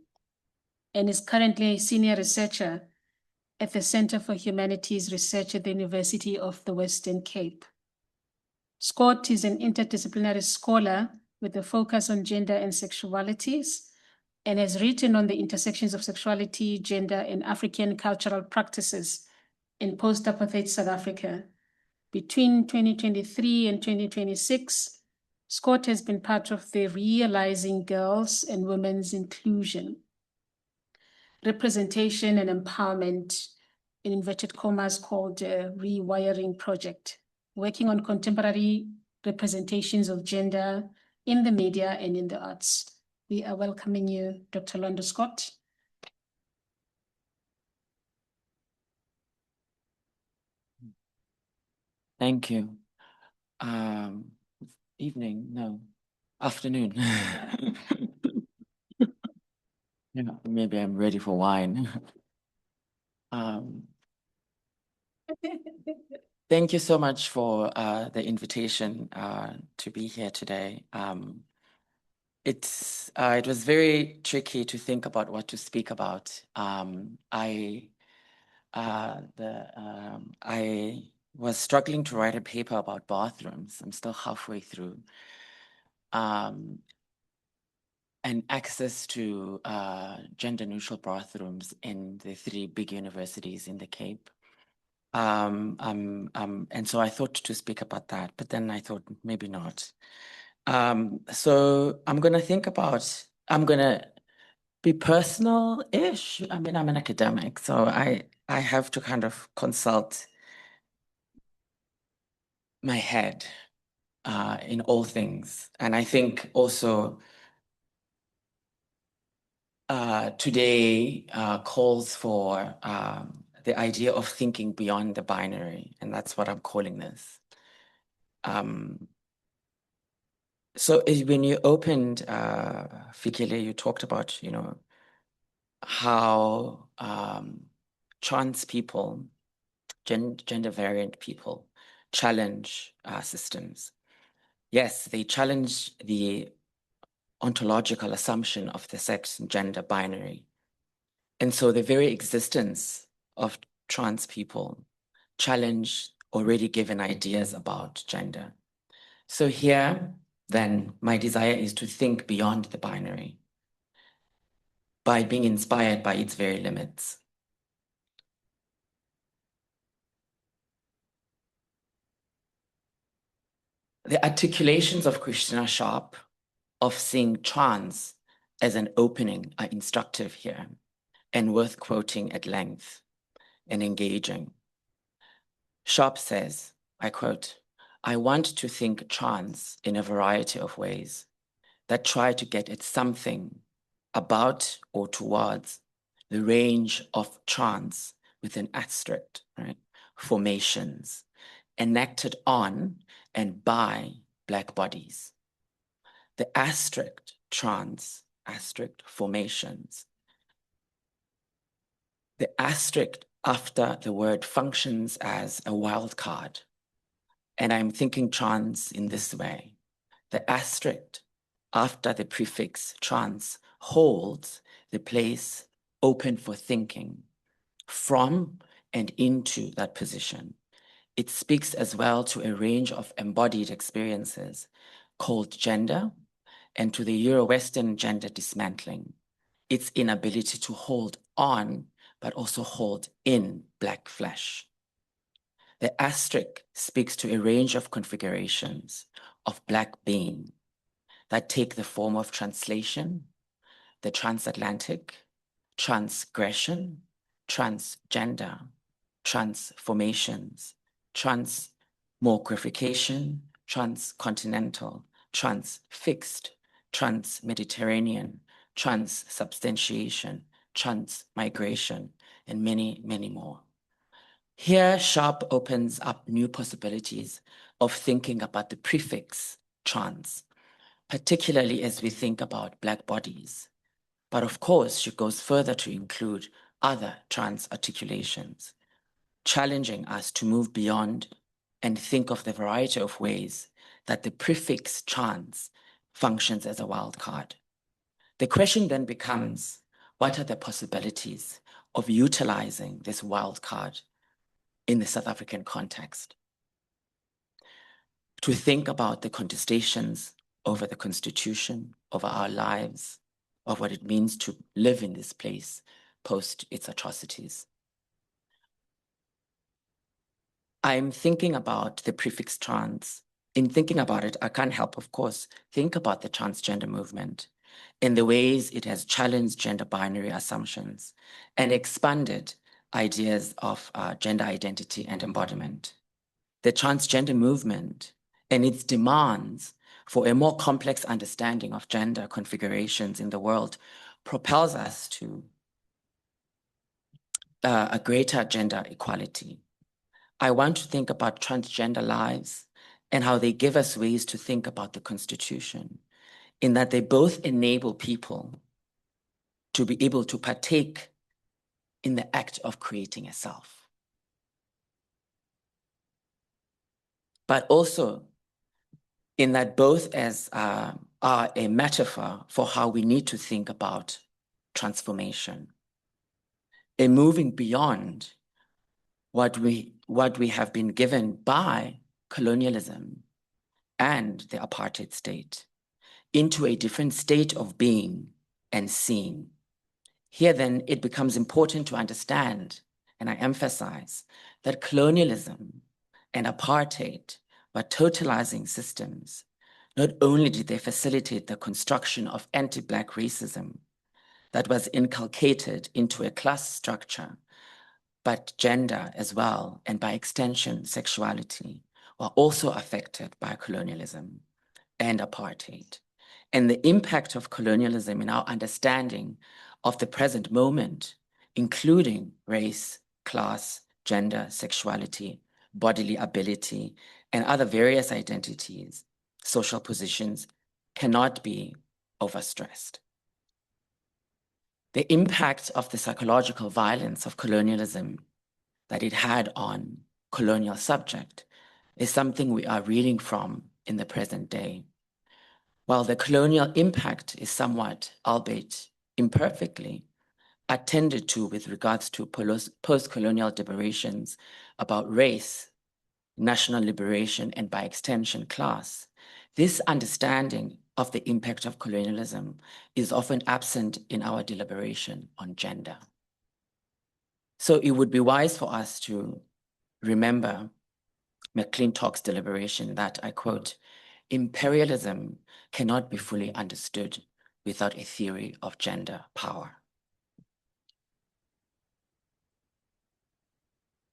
and is currently a senior researcher at the Center for Humanities Research at the University of the Western Cape. Scott is an interdisciplinary scholar with a focus on gender and sexualities and has written on the intersections of sexuality, gender, and African cultural practices in post-apartheid South Africa. Between 2023 and 2026, Scott has been part of the Realizing Girls and Women's Inclusion, Representation and Empowerment, in inverted commas, called Rewiring Project, working on contemporary representations of gender in the media and in the arts. We are welcoming you, Dr. Lwanda Scott. Thank you. Evening, no, afternoon. Yeah, maybe I'm ready for wine. Thank you so much for the invitation to be here today. It was very tricky to think about what to speak about. I was struggling to write a paper about bathrooms. I'm still halfway through. And access to gender-neutral bathrooms in the 3 big universities in the Cape. And so I thought to speak about that, but then I thought maybe not. So I'm gonna be personal-ish. I mean, I'm an academic, so I have to kind of consult my head in all things. And I think also today calls for the idea of thinking beyond the binary, and that's what I'm calling this. So when you opened, Fikile, you talked about, how trans people, gender variant people challenge systems. Yes, they challenge the ontological assumption of the sex and gender binary. And so the very existence of trans people challenge already given ideas about gender. So here, then, my desire is to think beyond the binary by being inspired by its very limits. The articulations of Christina Sharp of seeing trans as an opening are instructive here and worth quoting at length and engaging. Sharp says, I quote, "I want to think trans in a variety of ways that try to get at something about or towards the range of trans with an asterisk, right? Formations enacted on and by Black bodies. The asterisk trans asterisk formations. The asterisk after the word functions as a wild card. And I'm thinking trans in this way. The asterisk after the prefix trans holds the place open for thinking from and into that position. It speaks as well to a range of embodied experiences called gender and to the Euro-Western gender dismantling, its inability to hold on, but also hold in Black flesh. The asterisk speaks to a range of configurations of Black being that take the form of translation, the transatlantic, transgression, transgender, transformations, transmogrification, transcontinental, transfixed, transmediterranean, transubstantiation, transmigration, and many, many more. Here, Sharp opens up new possibilities of thinking about the prefix trans, particularly as we think about Black bodies. But of course, she goes further to include other trans articulations, challenging us to move beyond and think of the variety of ways that the prefix trans functions as a wild card. The question then becomes, what are the possibilities of utilizing this wild card in the South African context? To think about the contestations over the Constitution, over our lives, of what it means to live in this place post its atrocities. I'm thinking about the prefix trans. In thinking about it, I can't help, of course, think about the transgender movement in the ways it has challenged gender binary assumptions and expanded ideas of gender identity and embodiment. The transgender movement and its demands for a more complex understanding of gender configurations in the world propels us to a greater gender equality. I want to think about transgender lives and how they give us ways to think about the Constitution, in that they both enable people to be able to partake in the act of creating a self, but also in that both as are a metaphor for how we need to think about transformation, a moving beyond what we have been given by colonialism and the apartheid state into a different state of being and seeing. Here then, it becomes important to understand, and I emphasize, that colonialism and apartheid were totalizing systems. Not only did they facilitate the construction of anti-Black racism that was inculcated into a class structure, but gender as well, and by extension, sexuality, were also affected by colonialism and apartheid. And the impact of colonialism in our understanding of the present moment, including race, class, gender, sexuality, bodily ability, and other various identities, social positions, cannot be overstressed. The impact of the psychological violence of colonialism that it had on colonial subject is something we are reading from in the present day. While the colonial impact is somewhat, albeit imperfectly, attended to with regards to post-colonial deliberations about race, national liberation, and by extension, class, this understanding of the impact of colonialism is often absent in our deliberation on gender. So it would be wise for us to remember McClintock's deliberation that, I quote, imperialism cannot be fully understood without a theory of gender power.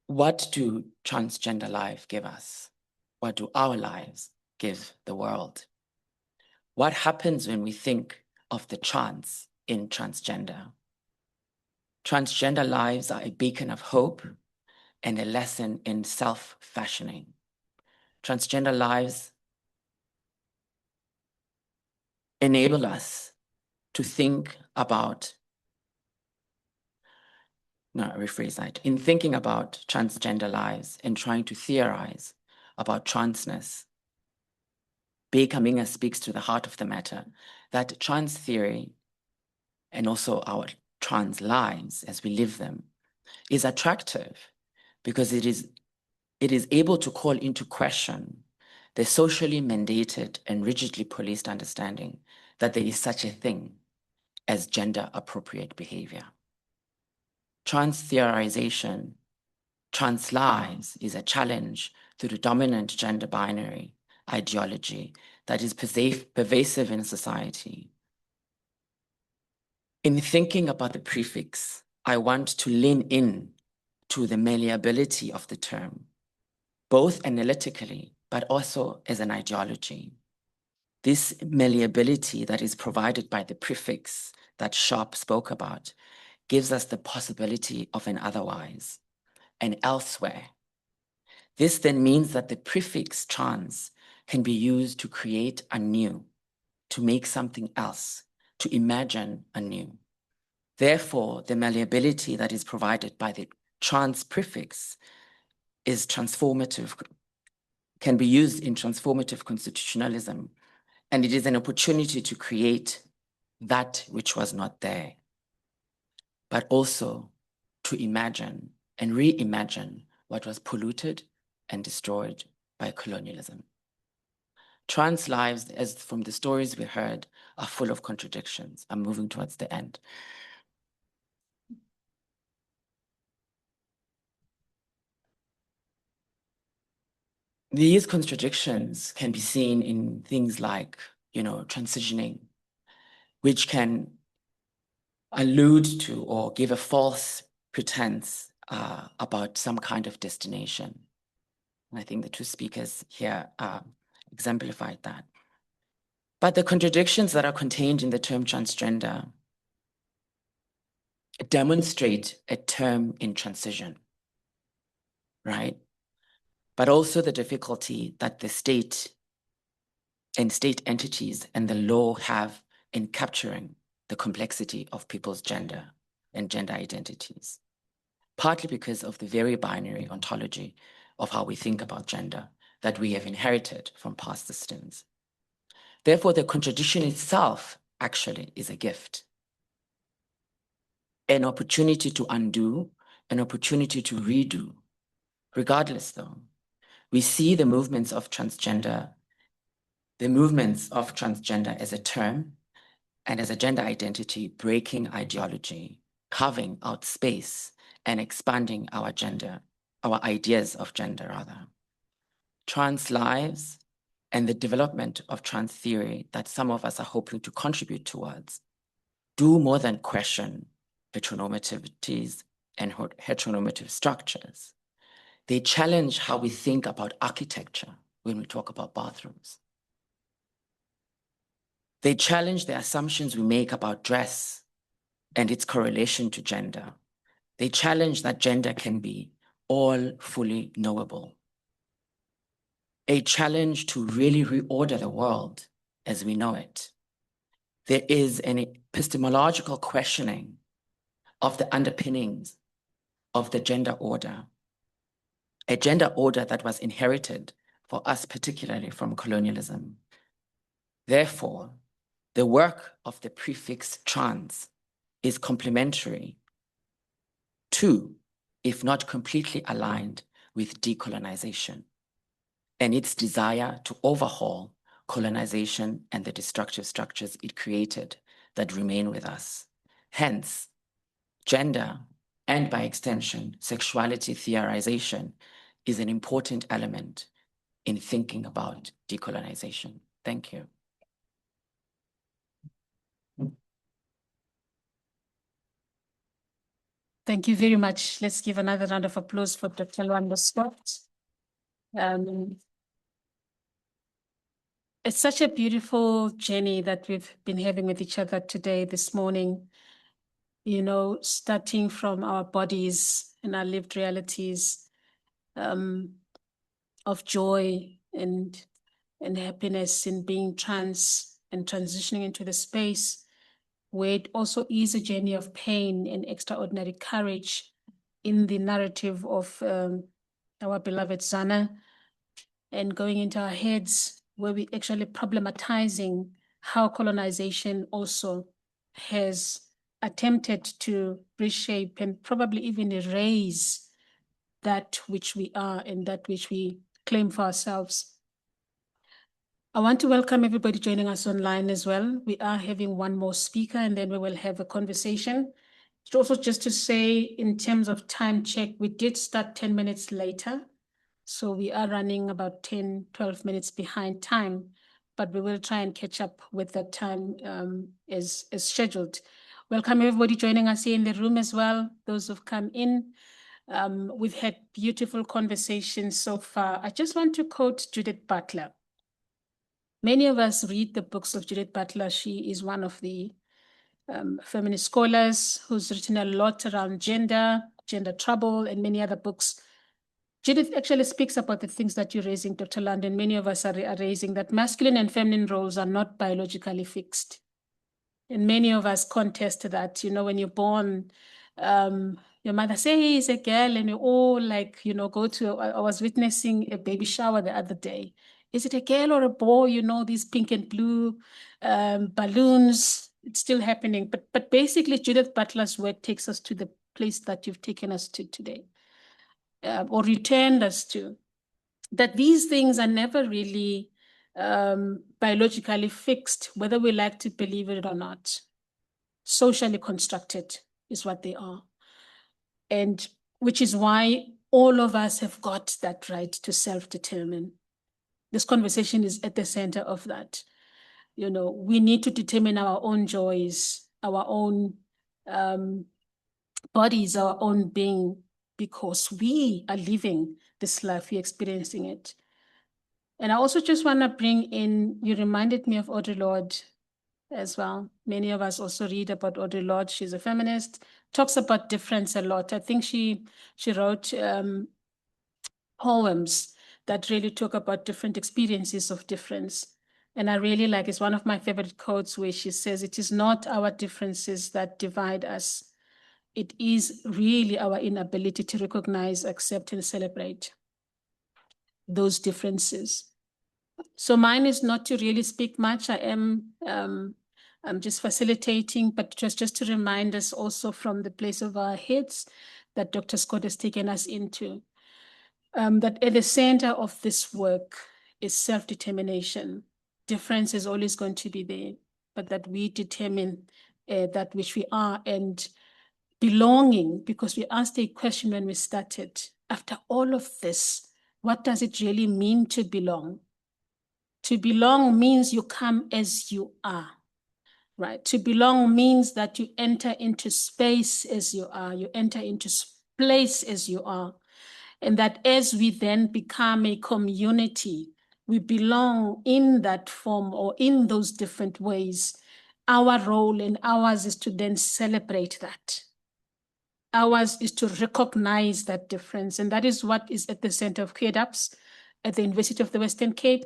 What do transgender lives give us? What do our lives give the world? What happens when we think of the trans in transgender? Transgender lives are a beacon of hope and a lesson in self-fashioning. Transgender lives enable us to think about, no, rephrase that, in thinking about transgender lives and trying to theorize about transness, Baker Minga speaks to the heart of the matter, that trans theory and also our trans lives as we live them is attractive because it is able to call into question the socially mandated and rigidly policed understanding that there is such a thing as gender appropriate behavior. Trans theorization, trans lives is a challenge to the dominant gender binary ideology that is pervasive in society. In thinking about the prefix, I want to lean in to the malleability of the term, both analytically, but also as an ideology. This malleability that is provided by the prefix that Sharp spoke about gives us the possibility of an otherwise, an elsewhere. This then means that the prefix trans can be used to create anew, to make something else, to imagine anew. Therefore, the malleability that is provided by the trans prefix is transformative, can be used in transformative constitutionalism, and it is an opportunity to create that which was not there, but also to imagine and reimagine what was polluted and destroyed by colonialism. Trans lives, as from the stories we heard, are full of contradictions. I'm moving towards the end. These contradictions can be seen in things like, transitioning, which can allude to or give a false pretense about some kind of destination. And I think the two speakers here exemplified that. But the contradictions that are contained in the term transgender demonstrate a term in transition, right? But also the difficulty that the state and state entities and the law have in capturing the complexity of people's gender and gender identities, partly because of the very binary ontology of how we think about gender that we have inherited from past systems. Therefore, the contradiction itself actually is a gift, an opportunity to undo, an opportunity to redo. Regardless, though, we see the movements of transgender as a term and as a gender identity breaking ideology, carving out space and expanding our ideas of gender rather. Trans lives and the development of trans theory that some of us are hoping to contribute towards do more than question heteronormativities and heteronormative structures. They challenge how we think about architecture when we talk about bathrooms. They challenge the assumptions we make about dress and its correlation to gender. They challenge that gender can be all fully knowable. A challenge to really reorder the world as we know it. There is an epistemological questioning of the underpinnings of the gender order, a gender order that was inherited for us, particularly from colonialism. Therefore, the work of the prefix trans is complementary to, if not completely aligned with decolonization and its desire to overhaul colonization and the destructive structures it created that remain with us. Hence, gender, and by extension, sexuality theorization is an important element in thinking about decolonization. Thank you. Thank you very much. Let's give another round of applause for Dr. Lwanda Scott. It's such a beautiful journey that we've been having with each other today, this morning, starting from our bodies and our lived realities of joy and happiness in being trans and transitioning into the space where it also is a journey of pain and extraordinary courage in the narrative of our beloved Zana, and going into our heads where we actually problematizing how colonization also has attempted to reshape and probably even erase that which we are and that which we claim for ourselves. I want to welcome everybody joining us online as well. We are having one more speaker and then we will have a conversation. Also, just to say, in terms of time check, we did start 10 minutes later. So we are running about 10, 12 minutes behind time, but we will try and catch up with that time as scheduled. Welcome everybody joining us here in the room as well, those who've come in. We've had beautiful conversations so far. I just want to quote Judith Butler. Many of us read the books of Judith Butler. She is one of the feminist scholars who's written a lot around gender trouble, and many other books. Judith actually speaks about the things that you're raising, Dr. London. Many of us are raising that masculine and feminine roles are not biologically fixed. And many of us contest that, when you're born, your mother says, hey, he's a girl, and you all go to, I was witnessing a baby shower the other day. Is it a girl or a boy? These pink and blue balloons, it's still happening. But basically, Judith Butler's work takes us to the place that you've taken us to today. Or returned us to, that these things are never really biologically fixed, whether we like to believe it or not. Socially constructed is what they are. And which is why all of us have got that right to self-determine. This conversation is at the center of that. We need to determine our own joys, our own bodies, our own being, because we are living this life, we're experiencing it. And I also just want to bring in, you reminded me of Audre Lorde as well. Many of us also read about Audre Lorde. She's a feminist, talks about difference a lot. I think she wrote poems that really talk about different experiences of difference. And I really like, it's one of my favorite quotes where she says, it is not our differences that divide us. It is really our inability to recognize, accept, and celebrate those differences. So mine is not to really speak much. I'm just facilitating, but just to remind us also from the place of our heads that Dr. Scott has taken us into, that at the center of this work is self-determination. Difference is always going to be there, but that we determine that which we are, and belonging, because we asked a question when we started, after all of this, what does it really mean to belong? To belong means you come as you are, right? To belong means that you enter into space as you are, you enter into place as you are, and that as we then become a community, we belong in that form or in those different ways. Our role and ours is to then celebrate that. Ours is to recognize that difference. And that is what is at the center of QADAPS at the University of the Western Cape,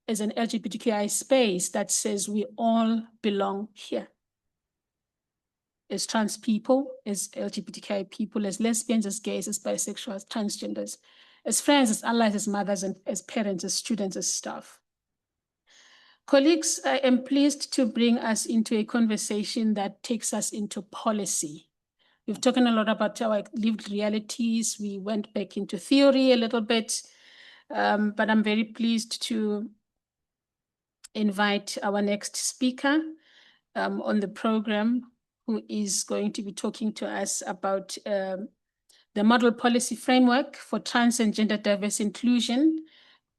as an LGBTQI space that says we all belong here. As trans people, as LGBTQI people, as lesbians, as gays, as bisexuals, as transgenders, as friends, as allies, as mothers, and as parents, as students, as staff. Colleagues, I am pleased to bring us into a conversation that takes us into policy. We've talked a lot about our lived realities. We went back into theory a little bit, but I'm very pleased to invite our next speaker on the program, who is going to be talking to us about the model policy framework for trans and gender diverse inclusion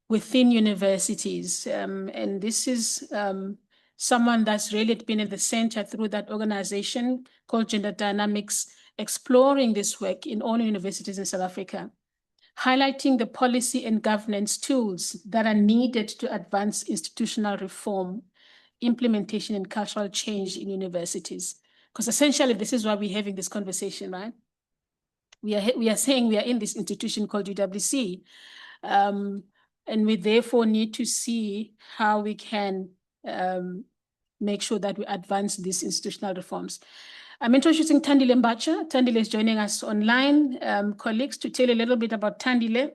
within universities. And this is someone that's really been at the center through that organization called Gender Dynamics, exploring this work in all universities in South Africa, highlighting the policy and governance tools that are needed to advance institutional reform, implementation, and cultural change in universities. Because essentially, this is why we're having this conversation, right? We are saying we are in this institution called UWC, and we therefore need to see how we can make sure that we advance these institutional reforms. I'm introducing Thandile Mbacha. Thandile is joining us online, colleagues, to tell a little bit about Thandile.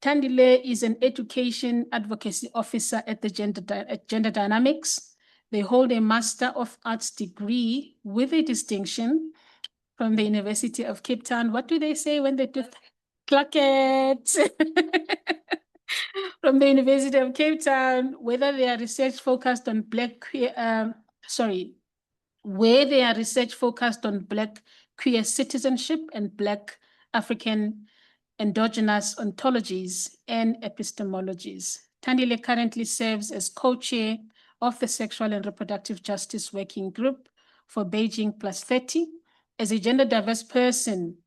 Thandile is an education advocacy officer at the Gender Dynamics. They hold a Master of Arts degree with a distinction from the University of Cape Town. What do they say when they do claquette? From the University of Cape Town, whether they are research focused on where they are research focused on Black queer citizenship and Black African endogenous ontologies and epistemologies. Thandile currently serves as co-chair of the Sexual and Reproductive Justice Working Group for Beijing Plus 30. As a gender diverse person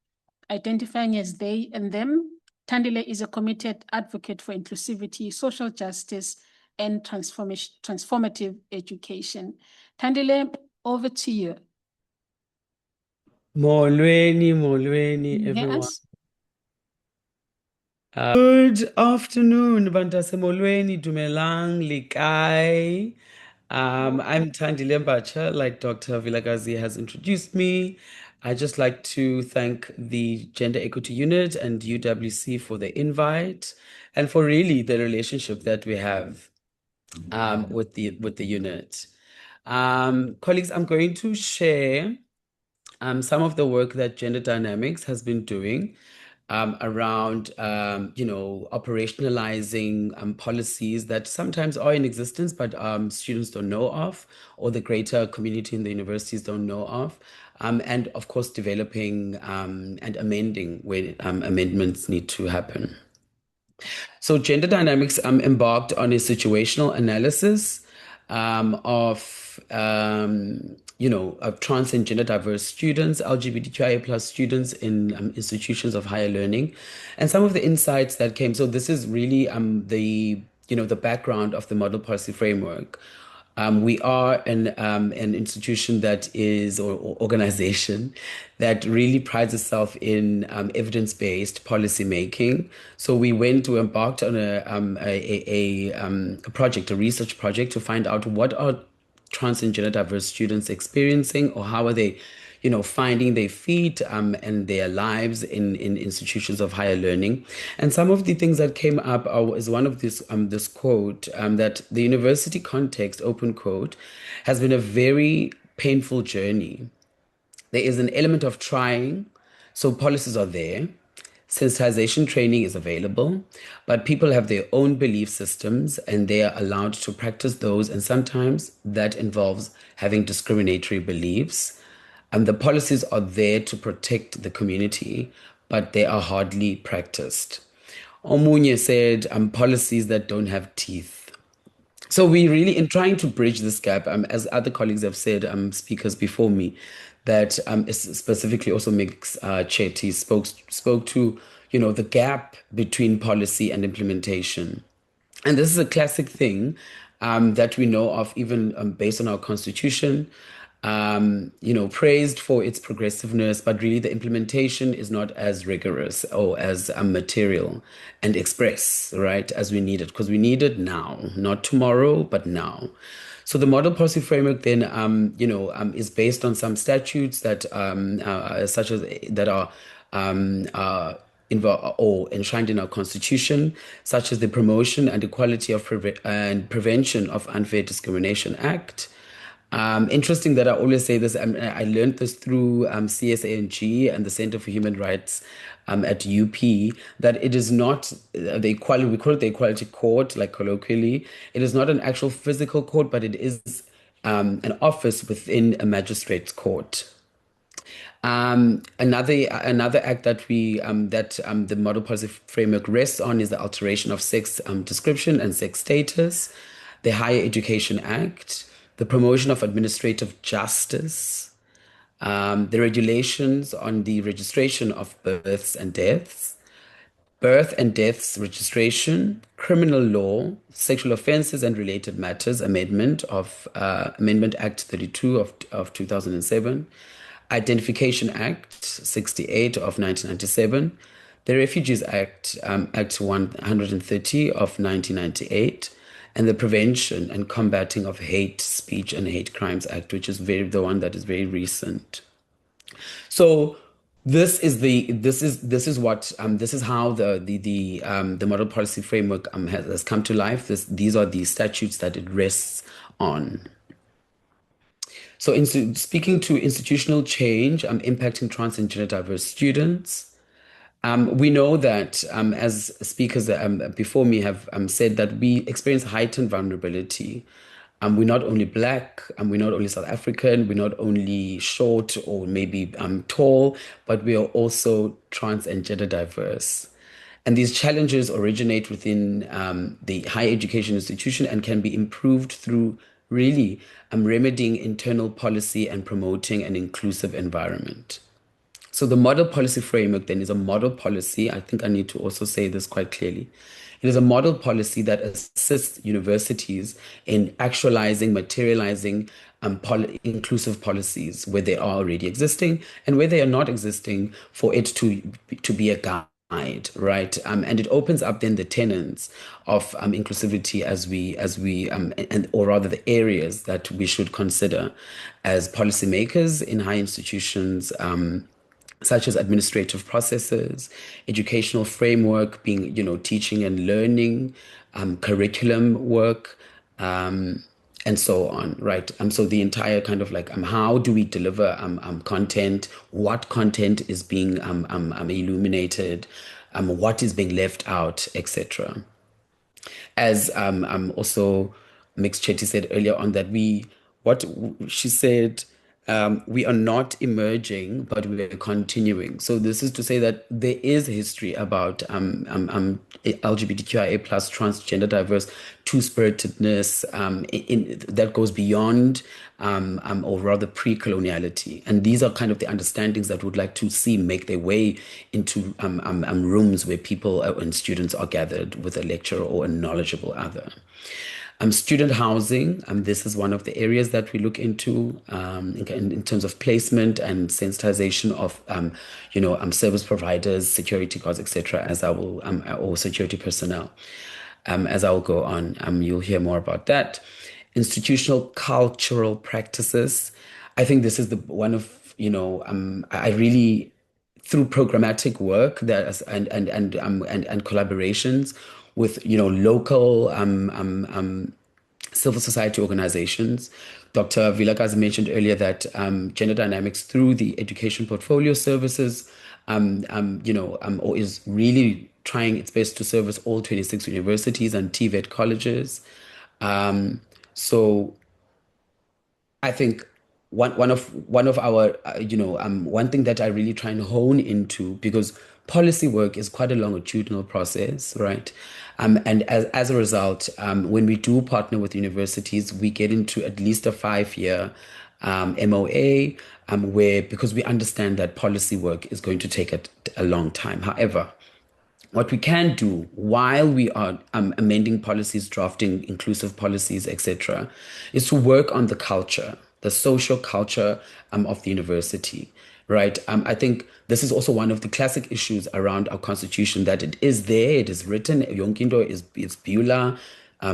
identifying as they and them, Thandile is a committed advocate for inclusivity, social justice, and transformative education. Thandile, over to you. Molweni, everyone. Yes. Good afternoon, Bantasemolweni, Dumelang, Likai. I'm Thandile Mbacha, like Dr. Vilakazi has introduced me. I'd just like to thank the Gender Equity Unit and UWC for the invite and for really the relationship that we have with the unit. Colleagues, I'm going to share some of the work that Gender Dynamics has been doing around, operationalizing policies that sometimes are in existence, but students don't know of, or the greater community in the universities don't know of. And of course, developing and amending where amendments need to happen. So Gender Dynamics embarked on a situational analysis of trans and gender diverse students, LGBTQIA plus students in institutions of higher learning, and some of the insights that came. So this is really the background of the model policy framework. We are an institution that is, or organization that really prides itself in evidence-based policy making. So we embarked on a project, a research project, to find out what are trans and gender diverse students experiencing, or how are they, finding their feet and their lives in institutions of higher learning. And some of the things that came up is one of this quote that the university context, open quote, has been a very painful journey. There is an element of trying, so policies are there. Sensitization training is available, but people have their own belief systems and they are allowed to practice those. And sometimes that involves having discriminatory beliefs. And the policies are there to protect the community, but they are hardly practiced. Omunye said, policies that don't have teeth. So we really, in trying to bridge this gap, as other colleagues have said, speakers before me, that specifically also makes Chetty spoke to, the gap between policy and implementation. And this is a classic thing that we know of, even based on our constitution, praised for its progressiveness, but really the implementation is not as rigorous or as material and express, right, as we need it, because we need it now, not tomorrow, but now. So the model policy framework then, is based on some statutes that, such as that are or enshrined in our constitution, such as the Promotion and Equality of and Prevention of Unfair Discrimination Act. Interesting that I always say this, I learned this through CSANG and the Center for Human Rights at UP, that it is not the equality, we call it the Equality Court, like colloquially. It is not an actual physical court, but it is an office within a magistrate's court. Another act that the model policy framework rests on is the alteration of sex description and sex status, the Higher Education Act, the promotion of administrative justice, the regulations on the registration of births and deaths, birth and deaths registration, criminal law, sexual offences and related matters amendment of Amendment Act 32 of 2007, Identification Act 68 of 1997, the Refugees Act, Act 130 of 1998, and the Prevention and Combating of Hate Speech and Hate Crimes Act, which is the one that is very recent. So this is how the model policy framework has come to life. These are the statutes that it rests on. So speaking to institutional change impacting trans and gender diverse students, we know that as speakers before me have said that we experience heightened vulnerability. We're not only Black, we're not only South African, we're not only short or maybe tall, but we are also trans and gender diverse. And these challenges originate within the higher education institution and can be improved through really remedying internal policy and promoting an inclusive environment. So the model policy framework then is a model policy. I think I need to also say this quite clearly. It is a model policy that assists universities in actualizing, materializing inclusive policies where they are already existing and where they are not existing for it to be a guide, right? And it opens up then the tenets of inclusivity or rather the areas that we should consider as policymakers in high institutions, such as administrative processes, educational framework, being, teaching and learning, curriculum work, and so on, right? So the entire kind of like, how do we deliver content? What content is being illuminated? What is being left out, etc. As also Mix Chetty said earlier on that she said, we are not emerging, but we are continuing. So this is to say that there is history about LGBTQIA plus transgender diverse two-spiritedness that goes beyond or rather pre-coloniality. And these are kind of the understandings that we'd like to see make their way into rooms where people and students are gathered with a lecturer or a knowledgeable other. Student housing, this is one of the areas that we look into in terms of placement and sensitization of, service providers, security guards, etc. Or security personnel. As I will go on, you'll hear more about that. Institutional cultural practices. I think this is one of, I really, through programmatic work and collaborations with local civil society organizations. Dr. Vilakazi mentioned earlier that gender dynamics through the education portfolio services, or is really trying its best to service all 26 universities and TVET colleges. So I think one of our one thing that I really try and hone into, because policy work is quite a longitudinal process, right? And as a result, when we do partner with universities, we get into at least a 5-year MOA, because we understand that policy work is going to take a long time. However, what we can do while we are amending policies, drafting inclusive policies, etc., is to work on the culture, the social culture of the university, right? I think this is also one of the classic issues around our constitution, that it is there, it is written, Yonkindo is Beulah,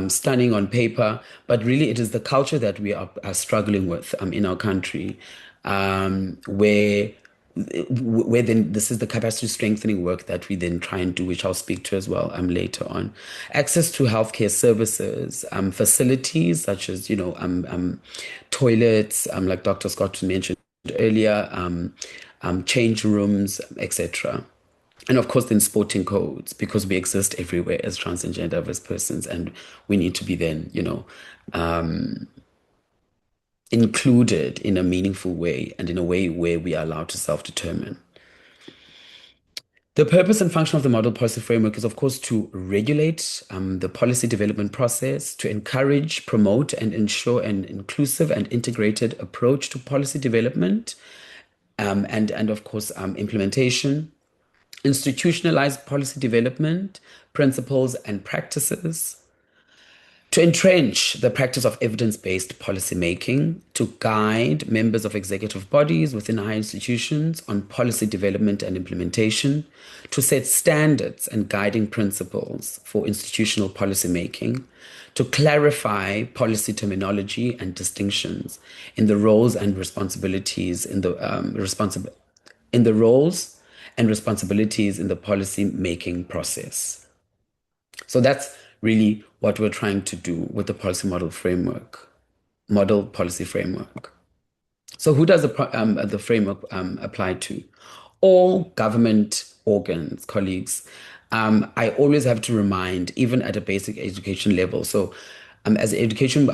stunning on paper, but really it is the culture that we are struggling with in our country, where then this is the capacity strengthening work that we then try and do, which I'll speak to as well later on. Access to healthcare services, facilities such as toilets, like Dr. Scott mentioned earlier, change rooms, etc. And of course, then sporting codes, because we exist everywhere as trans and gender diverse persons, and we need to be then, included in a meaningful way and in a way where we are allowed to self-determine. The purpose and function of the model policy framework is, of course, to regulate the policy development process, to encourage, promote, and ensure an inclusive and integrated approach to policy development, and of course, implementation, institutionalize policy development, principles, and practices, to entrench the practice of evidence-based policymaking, to guide members of executive bodies within higher institutions on policy development and implementation, to set standards and guiding principles for institutional policymaking, to clarify policy terminology and distinctions in the roles and responsibilities in the roles and responsibilities in the policy making process. So that's really what we're trying to do with the policy model policy framework. So who does the framework apply to? All government organs, colleagues. I always have to remind, even at a basic education level. So as an education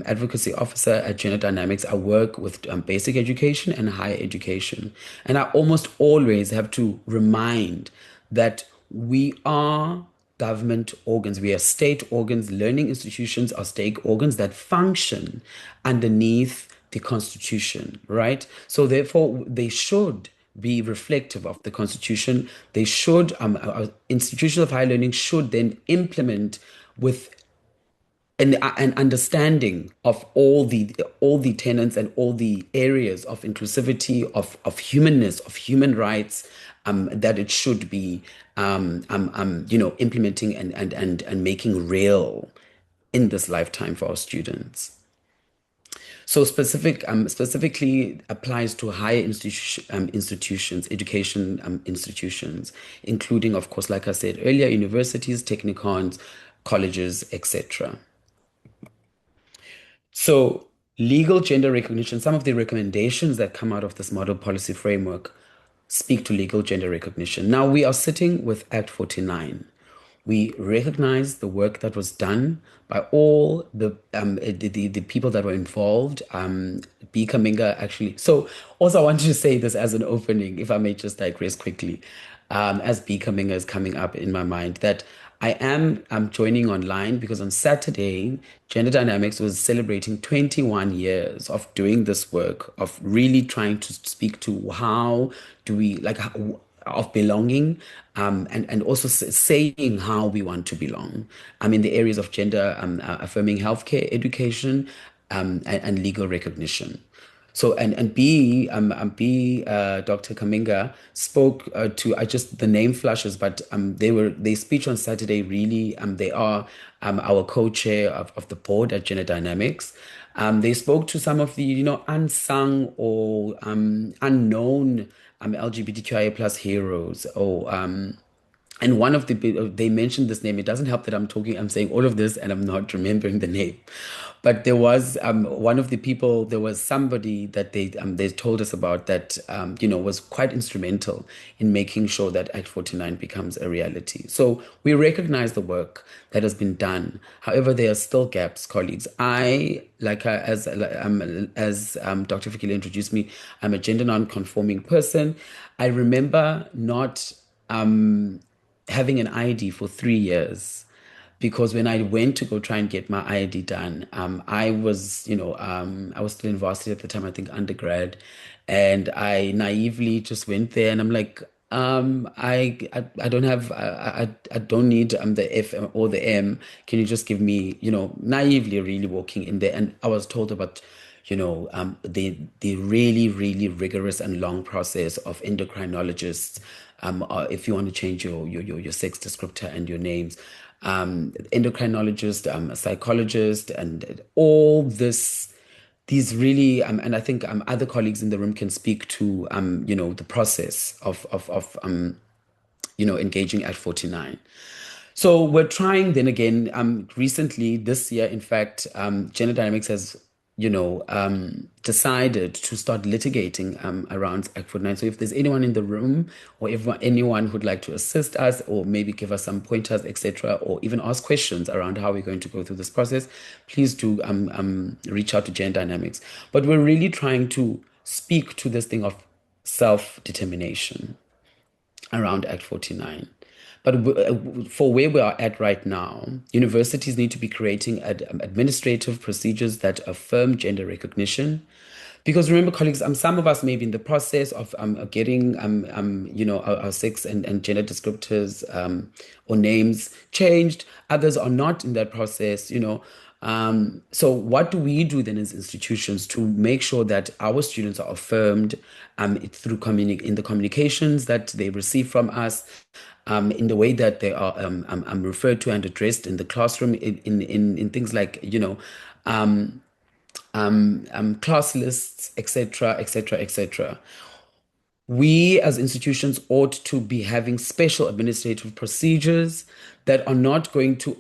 advocacy officer at Gender Dynamics, I work with basic education and higher education. And I almost always have to remind that we are government organs. We are state organs. Learning institutions are state organs that function underneath the Constitution, right? So therefore, they should be reflective of the Constitution. They should, institutions of higher learning should then implement with an understanding of all the tenets and all the areas of inclusivity, of humanness, of human rights, that it should be implementing and making real in this lifetime for our students. So specifically applies to higher institutions, education institutions, including, of course, like I said earlier, universities, technicons, colleges, etc. So legal gender recognition, some of the recommendations that come out of this model policy framework speak to legal gender recognition. Now we are sitting with Act 49. We recognize the work that was done by all the people that were involved. B. Kaminga actually. So also I wanted to say this as an opening, if I may just digress quickly, as B. Kaminga is coming up in my mind, that I'm joining online because on Saturday, Gender Dynamics was celebrating 21 years of doing this work, of really trying to speak to how do we, of belonging, and also saying how we want to belong in the areas of gender affirming healthcare, education, and legal recognition. So and Dr. Kaminga spoke to the name flashes, but their speech on Saturday really they are our co-chair of the board at Gender Dynamics. They spoke to some of the unsung or unknown LGBTQIA plus heroes and one of they mentioned this name. It doesn't help that I'm saying all of this and I'm not remembering the name. But there was one of the people, there was somebody that they told us about that, was quite instrumental in making sure that Act 49 becomes a reality. So we recognize the work that has been done. However, there are still gaps, colleagues. As Dr. Fikile introduced me, I'm a gender non-conforming person. I remember not having an ID for 3 years. Because when I went to go try and get my ID done, I was still in varsity at the time, I think undergrad, and I naively just went there, and I'm like, I don't need the F or the M. Can you just give me, naively really walking in there, and I was told about, the really, really rigorous and long process of endocrinologists. If you want to change your sex descriptor and your names. Endocrinologist, psychologist, and all these really, and I think other colleagues in the room can speak to, the process of engaging at 49. So we're trying then again, recently this year, in fact, Gender Dynamics has decided to start litigating around Act 49. So if there's anyone in the room or if anyone who'd like to assist us or maybe give us some pointers, etc., or even ask questions around how we're going to go through this process, please do reach out to Gender Dynamics. But we're really trying to speak to this thing of self-determination around Act 49. But for where we are at right now, universities need to be creating administrative procedures that affirm gender recognition, Because remember, colleagues, some of us may be in the process of getting our sex and gender descriptors or names changed. Others are not in that process, so what do we do then as institutions to make sure that our students are affirmed through in the communications that they receive from us, in the way that they are referred to and addressed in the classroom, in things like class lists, etc., etc., etc. We as institutions ought to be having special administrative procedures that are not going to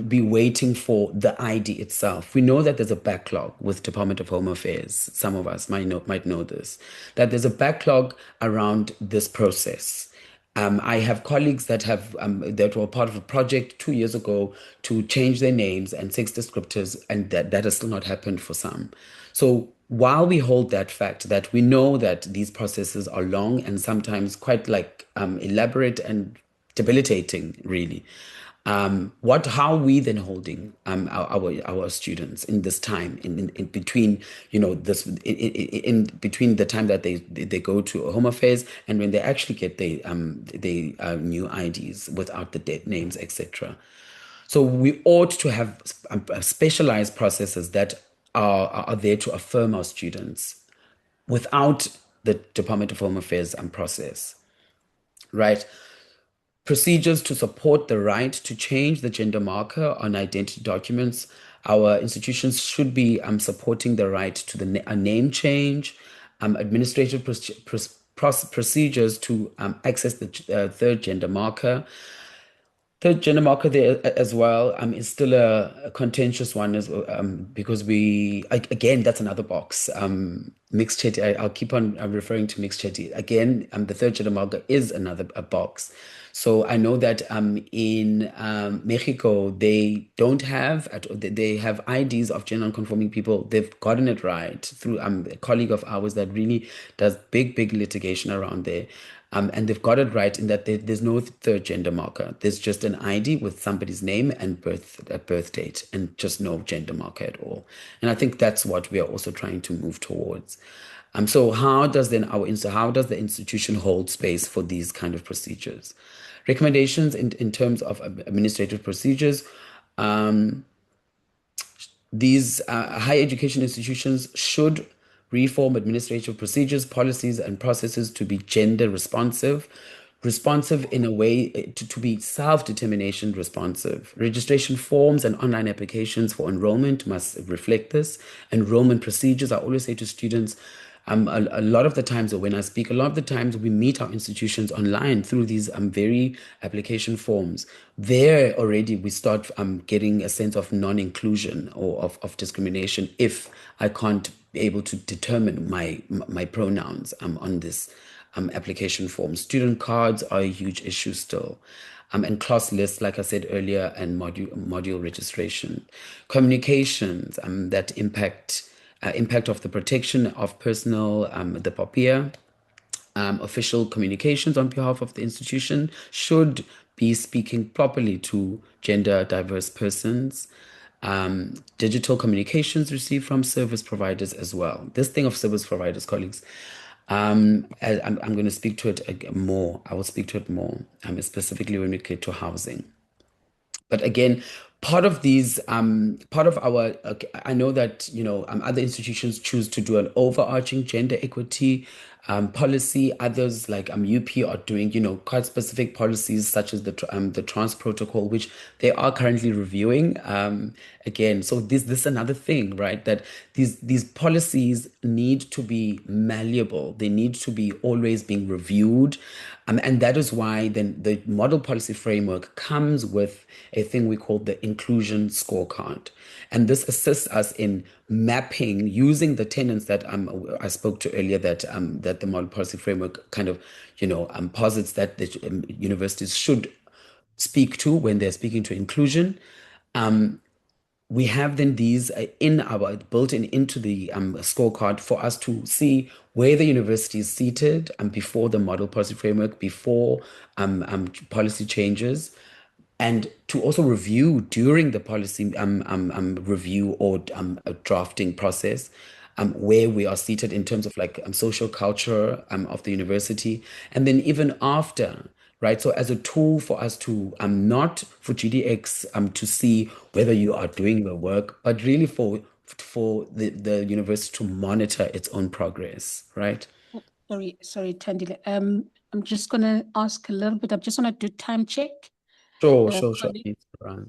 be waiting for the ID itself. We know that there's a backlog with Department of Home Affairs. Some of us might know this, that there's a backlog around this process. I have colleagues that were part of a project 2 years ago to change their names and sex descriptors, and that has still not happened for some. So while we hold that fact that we know that these processes are long and sometimes quite elaborate and debilitating, really, how are we then holding our students in this time in between in between the time that they go to Home Affairs and when they actually get their new IDs without the dead names, etc. So we ought to have specialized processes that are there to affirm our students without the Department of Home Affairs process, right? Procedures to support the right to change the gender marker on identity documents. Our institutions should be supporting the right to a name change, administrative procedures to access the third gender marker. Third gender marker there as well is still a contentious one because again, that's another box. Mixed chetty, I'll keep on referring to mixed chetty. Again, the third gender marker is a box. So I know that in Mexico, they have IDs of gender non-conforming people. They've gotten it right through a colleague of ours that really does big litigation around there. And they've got it right in that there's no third gender marker. There's just an ID with somebody's name and birth date, and just no gender marker at all. And I think that's what we are also trying to move towards. So how does the institution hold space for these kind of procedures? Recommendations in terms of administrative procedures. These higher education institutions should reform administrative procedures, policies, and processes to be gender responsive in a way to be self-determination responsive. Registration forms and online applications for enrollment must reflect this. Enrollment procedures, I always say to students, a lot of the times, or when I speak, a lot of the times we meet our institutions online through these very application forms. There already we start getting a sense of non-inclusion or of discrimination if I can't be able to determine my pronouns on this application form. Student cards are a huge issue still. And class lists, like I said earlier, and module registration. Communications that impact of the protection of personal, the POPIA. Official communications on behalf of the institution should be speaking properly to gender diverse persons. Digital communications received from service providers as well. This thing of service providers, colleagues, I'm going to speak to it more. I will speak to it more, specifically when we get to housing. But again, part of our, I know that, other institutions choose to do an overarching gender equity policy. Others like UP are doing, quite specific policies such as the trans protocol, which they are currently reviewing. Again, so this is another thing, right? That these policies need to be malleable. They need to be always being reviewed. And that is why then the model policy framework comes with a thing we call the inclusion scorecard. And this assists us in mapping using the tenets that I spoke to earlier, that the model policy framework kind of, posits that the universities should speak to when they're speaking to inclusion. We have then these built into the scorecard for us to see where the university is seated before the model policy framework, before policy changes, and to also review during the policy review or drafting process. where we are seated in terms of like social culture of the university, and then even after, right? So as a tool for us to not for GDX to see whether you are doing the work, but really for the university to monitor its own progress, right? Sorry, Tandile. I'm just gonna ask a little bit. I just want to do time check. Sure. Colleague. Yes, Brian.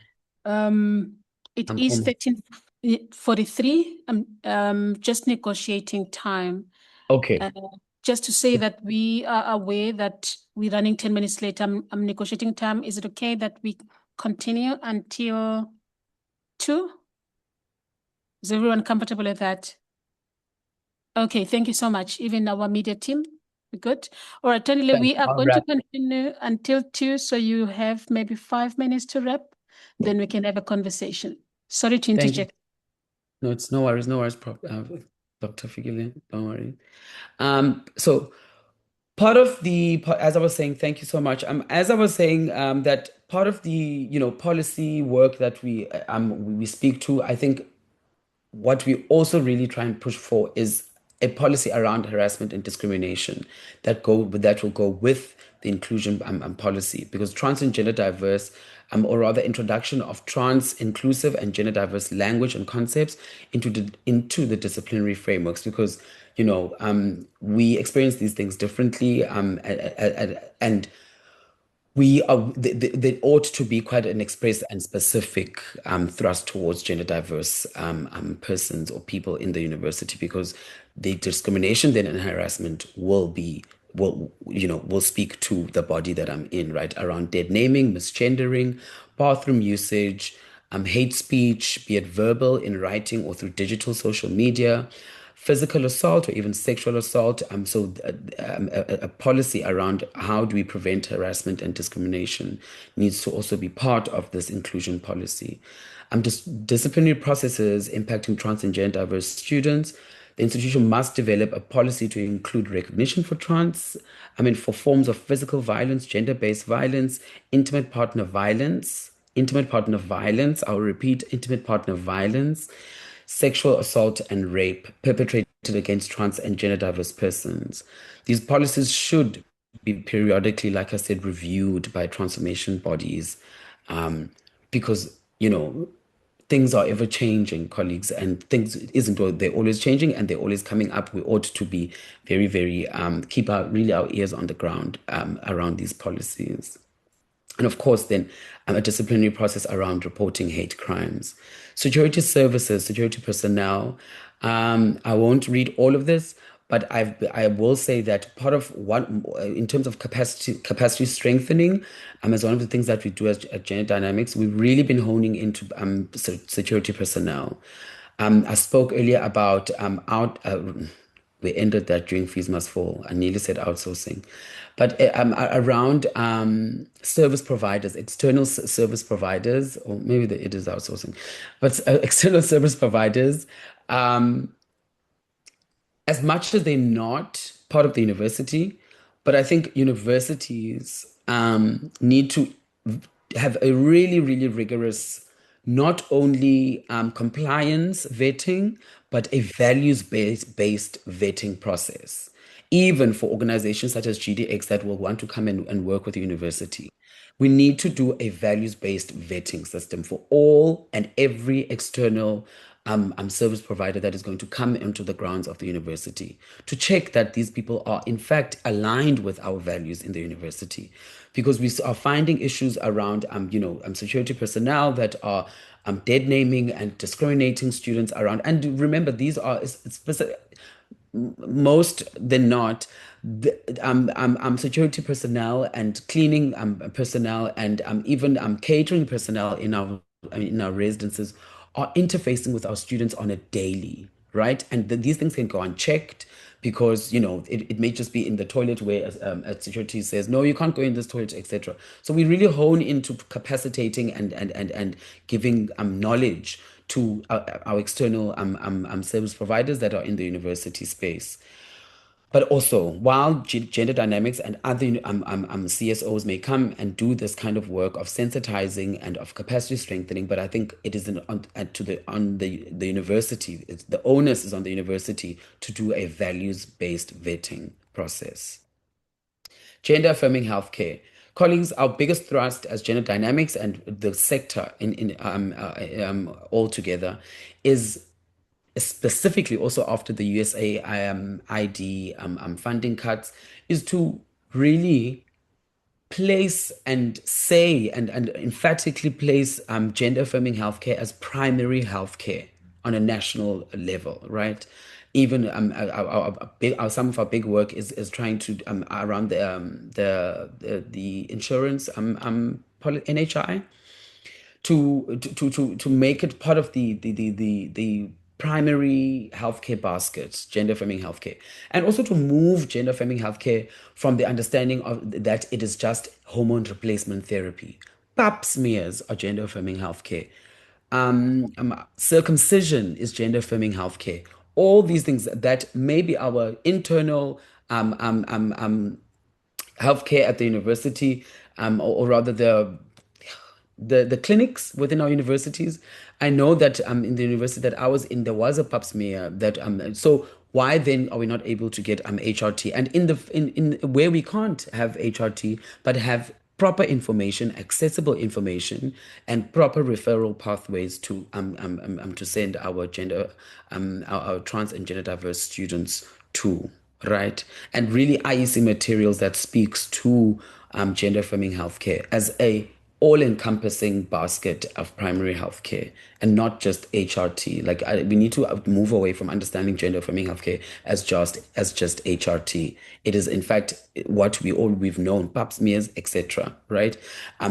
It I'm is almost 13:43. I'm just negotiating time. okay. Just to say that we are aware that we're running 10 minutes late. I'm negotiating time. Is it okay that we continue until 2? Is everyone comfortable with that? Okay, thank you so much. Even our media team, we're good. All right, Tandile, we are I'll going to wrap. continue until 2, so you have maybe 5 minutes to wrap, then we can have a conversation. Sorry to Thank you. interject. No, it's no worries, Dr. Figile, don't worry. So part of as I was saying, thank you so much. As I was saying, that part of the policy work that we speak to, I think what we also really try and push for is a policy around harassment and discrimination that will go with the inclusion policy, because trans and gender diverse, or rather introduction of trans inclusive and gender diverse language and concepts into the disciplinary frameworks, because we experience these things differently, and there ought to be quite an express and specific thrust towards gender diverse persons or people in the university, because the discrimination then and harassment will speak to the body that I'm in, right? Around dead naming, misgendering, bathroom usage, hate speech, be it verbal, in writing, or through digital social media, physical assault or even sexual assault. A policy around how do we prevent harassment and discrimination needs to also be part of this inclusion policy. Disciplinary processes impacting trans and gender diverse students. The institution must develop a policy to include recognition for for forms of physical violence, gender-based violence, intimate partner violence, I'll repeat, intimate partner violence, sexual assault and rape perpetrated against trans and gender diverse persons. These policies should be periodically, like I said, reviewed by transformation bodies, because things are ever changing, colleagues, and things they're always changing and they're always coming up. We ought to be very, very keep our ears on the ground around these policies. And of course, then a disciplinary process around reporting hate crimes. Security services, security personnel. I won't read all of this, but I will say that part of what, in terms of capacity strengthening, as one of the things that we do at Gender Dynamics, we've really been honing into security personnel. I spoke earlier about we ended that during Fees Must Fall. I nearly said outsourcing. But around service providers, external service providers, or maybe it is outsourcing, but external service providers, as much as they're not part of the university, but I think universities need to have a really, really rigorous, not only compliance vetting, but a values-based vetting process, even for organizations such as GDX that will want to come and work with the university. We need to do a values-based vetting system for all and every external service provider that is going to come into the grounds of the university, to check that these people are in fact aligned with our values in the university, because we are finding issues around security personnel that are dead naming and discriminating students around. And remember, these are specific, most than not, security personnel and cleaning personnel and even catering personnel in our residences are interfacing with our students on a daily, right? And these things can go unchecked, because it may just be in the toilet where security says, no, you can't go in this toilet, etc. So we really hone into capacitating and giving knowledge to our external service providers that are in the university space. But also, while gender dynamics and other CSOs may come and do this kind of work of sensitizing and of capacity strengthening, but I think it is on the university. The onus is on the university to do a values-based vetting process. Gender affirming healthcare. Colleagues, our biggest thrust as gender dynamics and the sector altogether is specifically also after the USA ID funding cuts, is to really place and say and emphatically place gender affirming healthcare as primary healthcare on a national level, right? Even some of our big work is trying to around the insurance NHI to make it part of the primary healthcare basket, gender affirming healthcare, and also to move gender affirming healthcare from the understanding of that it is just hormone replacement therapy. Pap smears are gender affirming healthcare. Circumcision is gender affirming healthcare. All these things that maybe our internal healthcare at the university, or rather the clinics within our universities. I know that in the university that I was in, there was a pap smear that so why then are we not able to get HRT? And in where we can't have HRT but have proper information, accessible information, and proper referral pathways to send our our trans and gender diverse students to, right? And really IEC materials that speaks to gender affirming healthcare as a all-encompassing basket of primary healthcare and not just HRT. Like we need to move away from understanding gender affirming healthcare as just HRT. It is in fact what we've known, pap smears, etc. Right?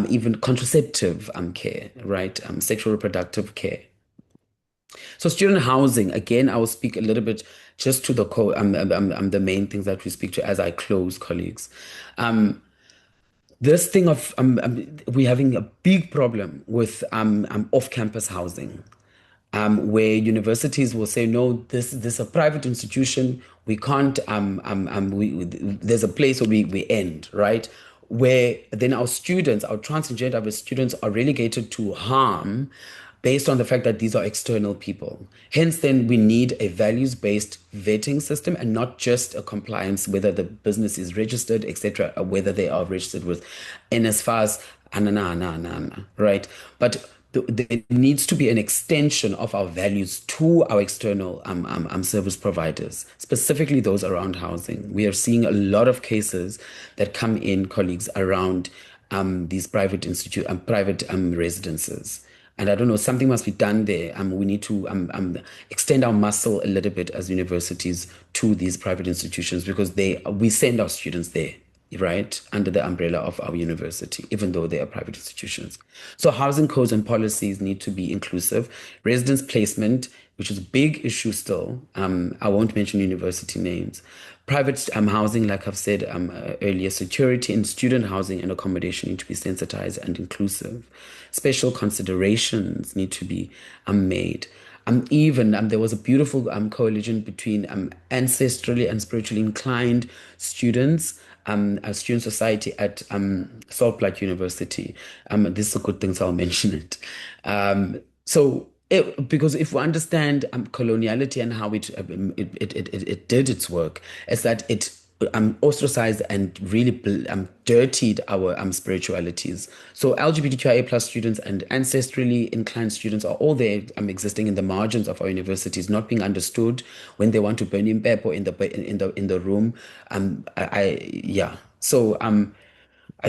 Even contraceptive care, right? Sexual reproductive care. So student housing, again, I will speak a little bit just to the main things that we speak to as I close, colleagues. This thing of we're having a big problem with off-campus housing, where universities will say, no, this is a private institution. We can't. There's a place where we end, right? Where then our students, our trans and gender diverse students, are relegated to harm based on the fact that these are external people. Hence, then we need a values-based vetting system and not just a compliance, whether the business is registered, etc., or whether they are registered with NSFAS, right? But there needs to be an extension of our values to our external service providers, specifically those around housing. We are seeing a lot of cases that come in, colleagues, around these private residences. And I don't know, something must be done there. We need to extend our muscle a little bit as universities to these private institutions because we send our students there, right, under the umbrella of our university, even though they are private institutions. So housing codes and policies need to be inclusive. Residence placement, which is a big issue still. I won't mention university names. Private housing, like I've said earlier, security and student housing and accommodation need to be sensitized and inclusive. Special considerations need to be made. There was a beautiful coalition between ancestrally and spiritually inclined students, a student society at Salt Lake University. This is a good thing, so I'll mention it. Because if we understand coloniality and how it did its work, is that it ostracized and really dirtied our spiritualities. So LGBTQIA plus students and ancestrally inclined students are all there existing in the margins of our universities, not being understood when they want to burn in pepper in the room. So I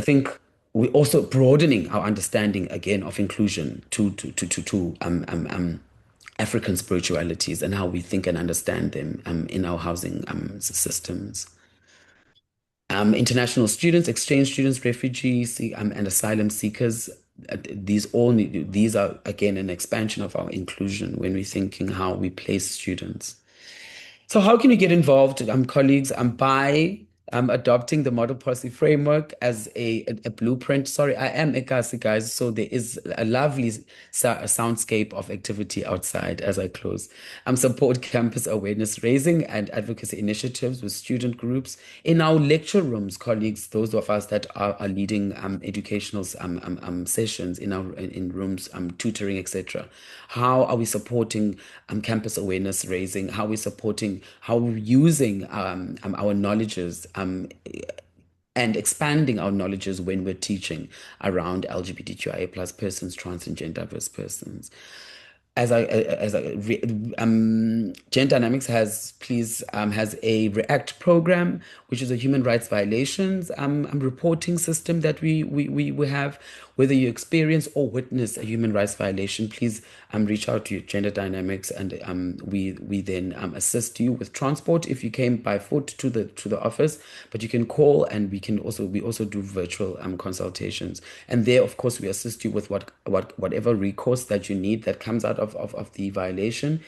think we're also broadening our understanding again of inclusion to African spiritualities and how we think and understand them in our housing systems. International students, exchange students, refugees, and asylum seekers. These are again an expansion of our inclusion when we're thinking how we place students. So how can you get involved, colleagues? By adopting the model policy framework as a blueprint. Sorry, I am Ekasi, guys, so there is a lovely soundscape of activity outside as I close. Support campus awareness raising and advocacy initiatives with student groups in our lecture rooms, colleagues, those of us that are leading educational sessions in rooms, tutoring, etc. How are we supporting campus awareness raising? How are we supporting, how are we using our knowledges and expanding our knowledges when we're teaching around LGBTQIA plus persons, trans and gender diverse persons. Gender Dynamics has a REACT program, which is a human rights violations reporting system that we have. Whether you experience or witness a human rights violation, please reach out to Gender Dynamics, and we then assist you with transport if you came by foot to the office. But you can call, and we also do virtual consultations. And there, of course, we assist you with whatever recourse that you need that comes out of the violation,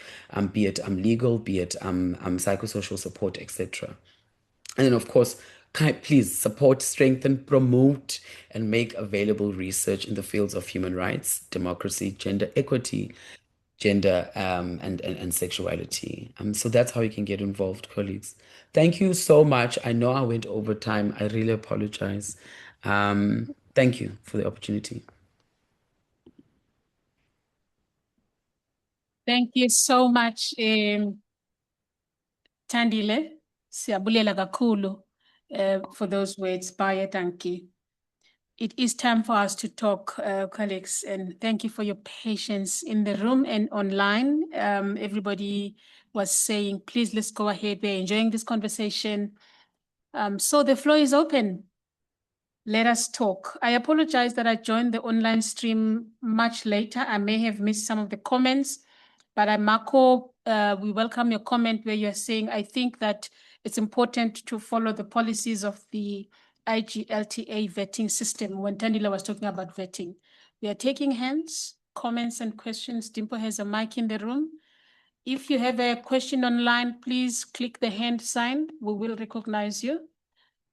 be it legal, be it psychosocial support, etc. And then, of course, please support, strengthen, promote, and make available research in the fields of human rights, democracy, gender equity, gender and sexuality. So that's how you can get involved, colleagues. Thank you so much. I know I went over time. I really apologize. Thank you for the opportunity. Thank you so much, Tandile. Siyabulela kakhulu for those words. Baye, thank you. It is time for us to talk, colleagues, and thank you for your patience in the room and online. Everybody was saying, please, let's go ahead. We're enjoying this conversation. So the floor is open. Let us talk. I apologize that I joined the online stream much later. I may have missed some of the comments, but Marco, we welcome your comment where you're saying, I think that it's important to follow the policies of the IGLTA vetting system. When Tandila was talking about vetting, we are taking hands, comments, and questions. Dimpo has a mic in the room. If you have a question online, please click the hand sign. We will recognize you.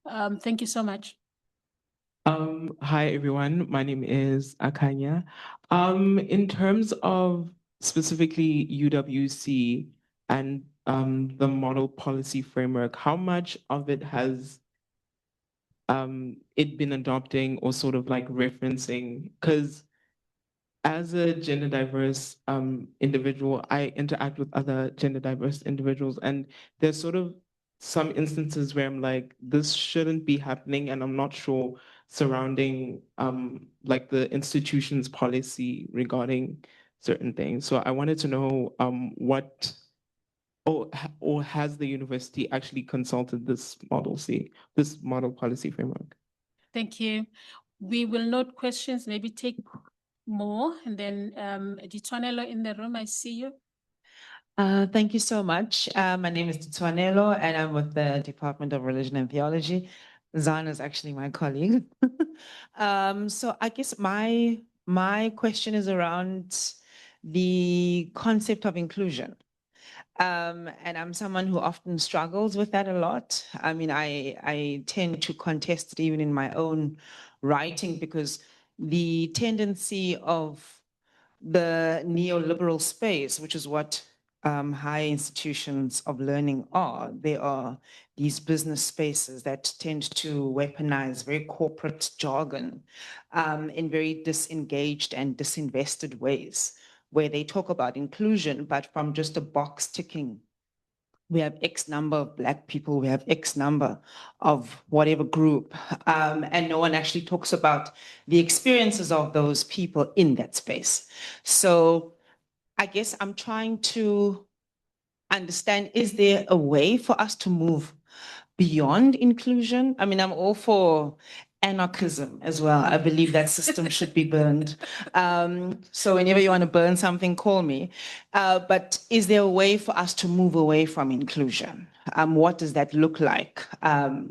Thank you so much. Hi, everyone. My name is Akanya. In terms of specifically UWC and the model policy framework, how much of it has it been adopting or sort of like referencing? Because as a gender diverse individual, I interact with other gender diverse individuals, and there's sort of some instances where I'm like, this shouldn't be happening, and I'm not sure surrounding like the institution's policy regarding certain things. So I wanted to know what or has the university actually consulted this model policy framework? Thank you. We will note questions, maybe take more, and then Ditwanelo in the room, I see you. Thank you so much. My name is Ditwanelo, and I'm with the Department of Religion and Theology. Zana is actually my colleague. So I guess my question is around the concept of inclusion. And I'm someone who often struggles with that a lot. I mean, I tend to contest it even in my own writing, because the tendency of the neoliberal space, which is what high institutions of learning are, they are these business spaces that tend to weaponize very corporate jargon in very disengaged and disinvested ways, where they talk about inclusion, but from just a box ticking. We have X number of Black people, we have X number of whatever group, and no one actually talks about the experiences of those people in that space. So I guess I'm trying to understand, is there a way for us to move beyond inclusion? I mean, I'm all for anarchism as well. I believe that system should be burned. So whenever you want to burn something, call me. But is there a way for us to move away from inclusion? What does that look like?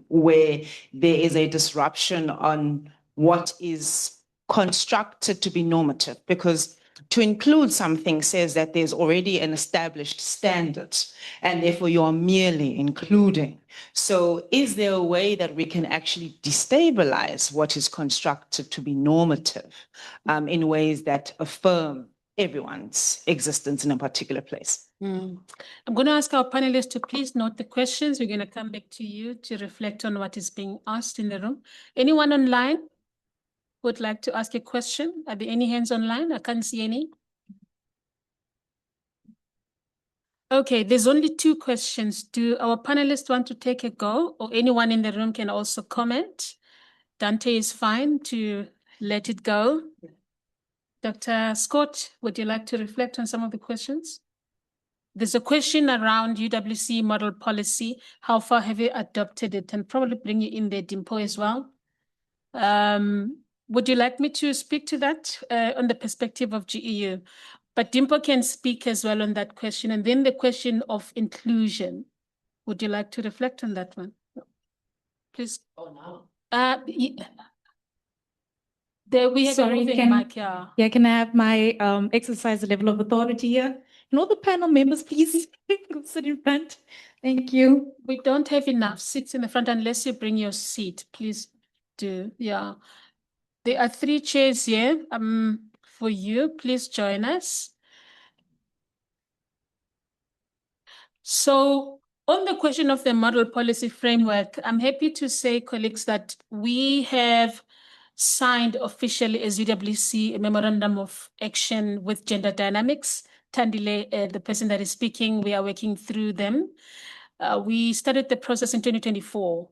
Where there is a disruption on what is constructed to be normative? Because to include something says that there's already an established standard, and therefore you are merely including. So is there a way that we can actually destabilize what is constructed to be normative in ways that affirm everyone's existence in a particular place? I'm going to ask our panelists to please note the questions. We're going to come back to you to reflect on what is being asked in the room. Anyone online would like to ask a question? Are there any hands online? I can't see any. Okay, there's only 2 questions. Do our panelists want to take a go, or anyone in the room can also comment? Dante is fine to let it go. Dr. Scott, would you like to reflect on some of the questions? There's a question around UWC model policy. How far have you adopted it? And probably bring you in there, Dimpo, as well. Would you like me to speak to that on the perspective of GEU? But Dimpo can speak as well on that question. And then the question of inclusion. Would you like to reflect on that one? Please. Oh, no. There we have Sorry, yeah, can I have my exercise the level of authority here? And all the panel members, please go sit in front. Thank you. We don't have enough seats in the front unless you bring your seat. Please do. Yeah. There are 3 chairs here for you. Please join us. So on the question of the model policy framework, I'm happy to say, colleagues, that we have signed officially as UWC a memorandum of action with Gender Dynamics. Tandile, the person that is speaking, we are working through them. We started the process in 2024,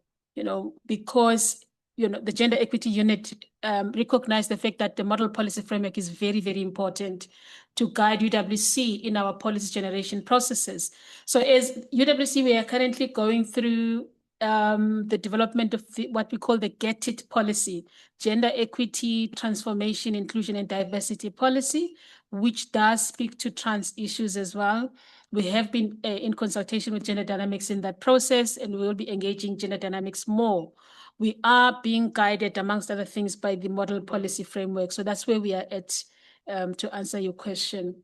because the Gender Equity Unit recognized the fact that the model policy framework is very, very important to guide UWC in our policy generation processes. So as UWC, we are currently going through the development of what we call the Get It policy, Gender Equity, Transformation, Inclusion, and Diversity policy, which does speak to trans issues as well. We have been in consultation with Gender Dynamics in that process, and we will be engaging Gender Dynamics more. We are being guided, amongst other things, by the model policy framework. So that's where we are at, to answer your question.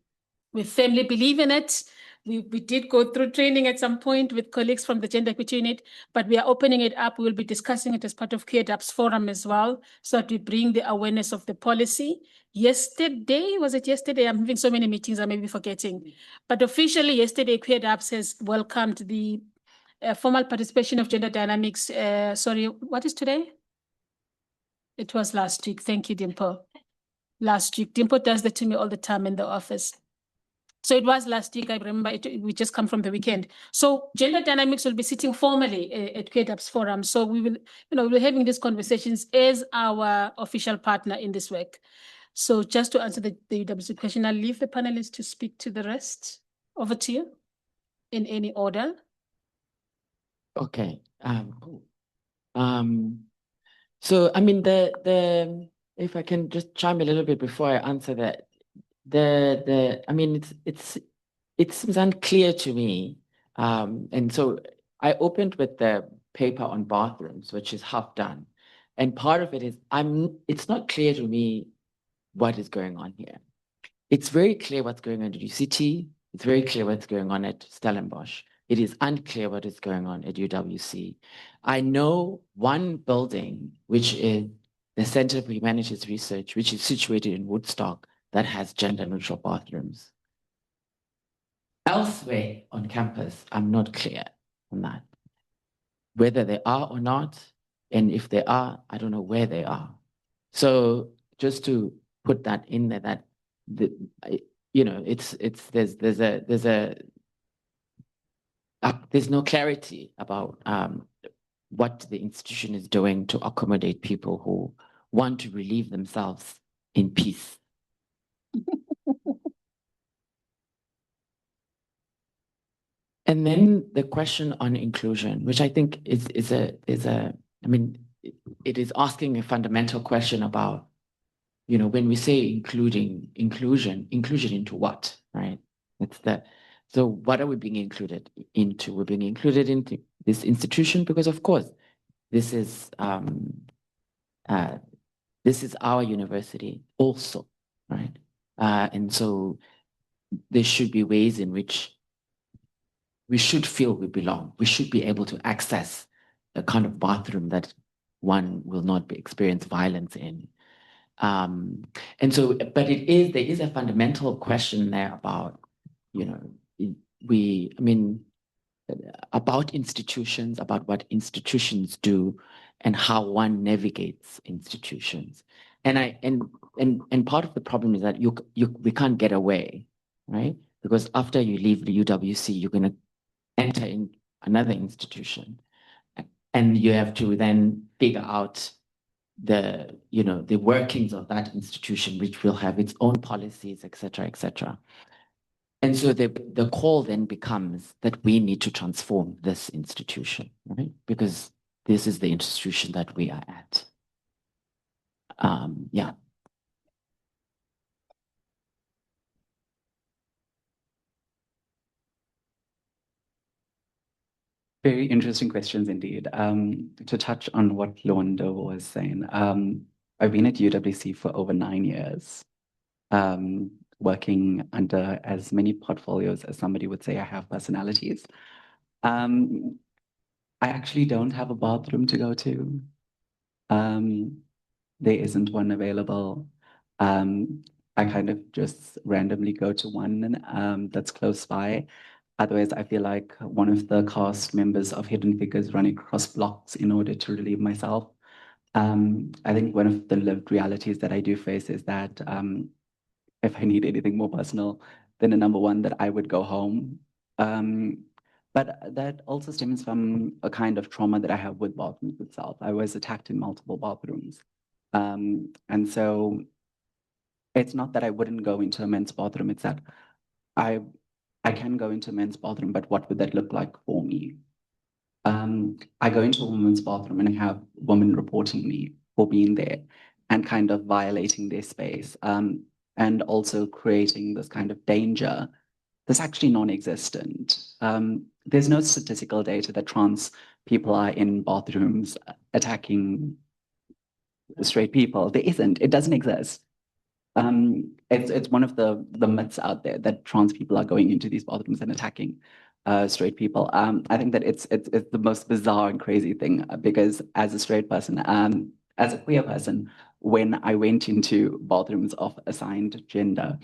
We firmly believe in it. We did go through training at some point with colleagues from the Gender Equity Unit, but we are opening it up. We will be discussing it as part of QADAP's forum as well, so that we bring the awareness of the policy. Yesterday, was it yesterday? I'm having so many meetings, I may be forgetting. But officially, yesterday, QADAPS has welcomed the formal participation of Gender Dynamics. Sorry, what is today? It was last week. Thank you, Dimpo. Last week. Dimpo does that to me all the time in the office. So it was last week, I remember we just come from the weekend. So Gender Dynamics will be sitting formally at QADAP's forum. So we will, we're having these conversations as our official partner in this work. So just to answer the UWC question, I'll leave the panelists to speak to the rest. Over to you in any order. Okay. So I mean, if I can just chime a little bit before I answer that, I mean, it seems unclear to me. And so I opened with the paper on bathrooms, which is half done. And part of it is, it's not clear to me what is going on here. It's very clear what's going on at UCT. It's very clear what's going on at Stellenbosch. It is unclear what is going on at UWC. I know one building, which is the Center for Humanities Research, which is situated in Woodstock, that has gender-neutral bathrooms. Elsewhere on campus, I'm not clear on that. Whether they are or not, and if they are, I don't know where they are. So just to put that in there, that there's no clarity about what the institution is doing to accommodate people who want to relieve themselves in peace. And then the question on inclusion, which I think is I mean, it is asking a fundamental question about, when we say inclusion into what, right? So what are we being included into? We're being included into this institution because, of course, this is our university also, right? And so there should be ways in which we should feel we belong. We should be able to access a kind of bathroom that one will not be experience violence in. And so, but there is a fundamental question there about, about institutions, about what institutions do and how one navigates institutions. And part of the problem is that we can't get away, right? Because after you leave the UWC, you're going to enter in another institution, and you have to then figure out the workings of that institution, which will have its own policies, et cetera, et cetera. And so the call then becomes that we need to transform this institution, right? Because this is the institution that we are at. Yeah. Very interesting questions indeed. To touch on what Londo was saying, I've been at UWC for over 9 years, working under as many portfolios as somebody would say I have personalities. I actually don't have a bathroom to go to. There isn't one available. I kind of just randomly go to one that's close by. Otherwise, I feel like one of the cast members of Hidden Figures running across blocks in order to relieve myself. I think one of the lived realities that I do face is that if I need anything more personal, then the number one, that I would go home. But that also stems from a kind of trauma that I have with bathrooms itself. I was attacked in multiple bathrooms. And so it's not that I wouldn't go into a men's bathroom, it's that I can go into a men's bathroom, but what would that look like for me? I go into a women's bathroom and I have women reporting me for being there and kind of violating their space, and also creating this kind of danger that's actually non-existent. There's no statistical data that trans people are in bathrooms attacking straight people. There isn't. It doesn't exist. It's one of the myths out there that trans people are going into these bathrooms and attacking straight people. I think that it's the most bizarre and crazy thing, because as a straight person, as a queer person, when I went into bathrooms of assigned gender,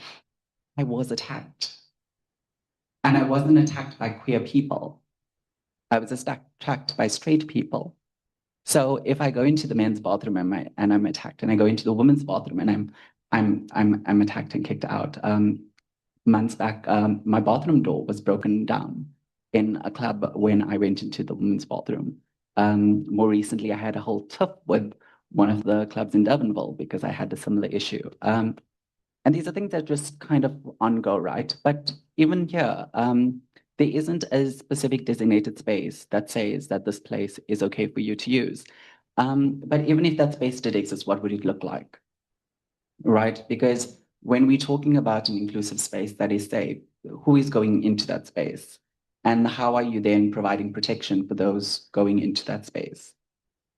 I was attacked. And I wasn't attacked by queer people. I was attacked by straight people. So if I go into the men's bathroom and I'm attacked, and I go into the women's bathroom and I'm attacked and kicked out. Months back, my bathroom door was broken down in a club when I went into the women's bathroom. More recently, I had a whole tiff with one of the clubs in Durbanville because I had a similar issue. And these are things that just kind of on-go, right? But even here, there isn't a specific designated space that says that this place is okay for you to use. But even if that space did exist, what would it look like? Right? Because when we're talking about an inclusive space that is safe, who is going into that space? And how are you then providing protection for those going into that space?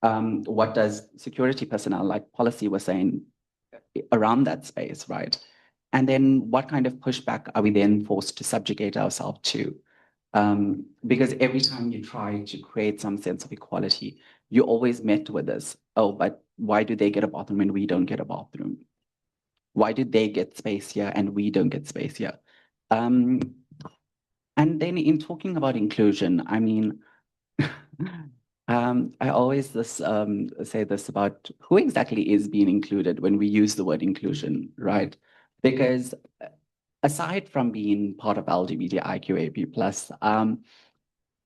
What does security personnel, like policy was saying, around that space, right? And then what kind of pushback are we then forced to subjugate ourselves to? Because every time you try to create some sense of equality, you're always met with this, oh, but why do they get a bathroom and we don't get a bathroom? Why did they get space here and we don't get space here? And then in talking about inclusion, I mean, I always say this about who exactly is being included when we use the word inclusion, right? Because aside from being part of LGBTIQAP+,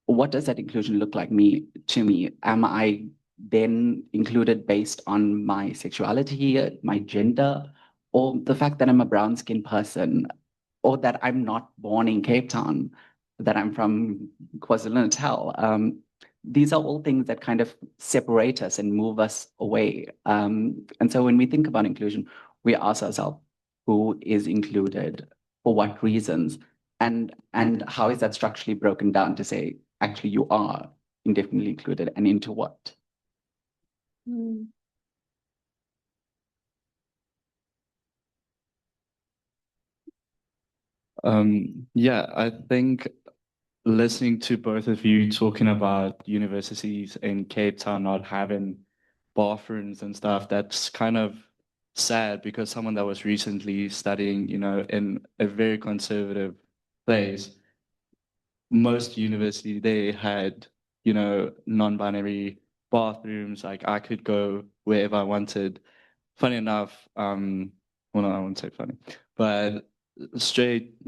what does that inclusion look like to me? Am I then included based on my sexuality, my gender, or the fact that I'm a brown-skinned person, or that I'm not born in Cape Town, that I'm from KwaZulu-Natal? These are all things that kind of separate us and move us away. And so when we think about inclusion, we ask ourselves, who is included, for what reasons, and how is that structurally broken down to say, actually, you are indefinitely included, and into what? Yeah, I think listening to both of you talking about universities in Cape Town not having bathrooms and stuff, that's kind of sad because someone that was recently studying, in a very conservative place, most universities, they had, non-binary bathrooms. Like I could go wherever I wanted. Funny enough, well, no, I won't say funny, but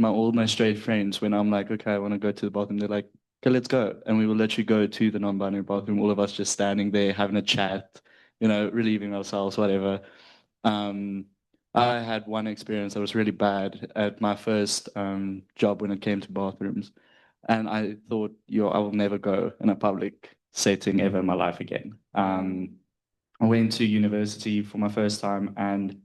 all my straight friends, when I'm like, okay, I want to go to the bathroom, they're like, okay, let's go. And we will literally go to the non-binary bathroom, all of us just standing there, having a chat, relieving ourselves, whatever. I had one experience that was really bad at my first job when it came to bathrooms. And I thought, I will never go in a public setting ever in my life again. I went to university for my first time and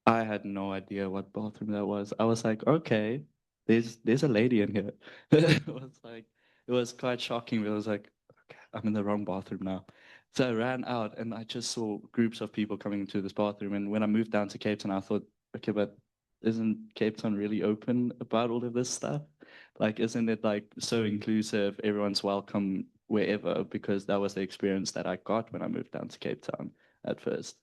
I had no idea what bathroom that was. I was like, okay, there's a lady in here. It was quite shocking. But I was like, okay, I'm in the wrong bathroom now. So I ran out and I just saw groups of people coming into this bathroom. And when I moved down to Cape Town, I thought, okay, but isn't Cape Town really open about all of this stuff? Like, isn't it like so inclusive? Everyone's welcome wherever, because that was the experience that I got when I moved down to Cape Town at first.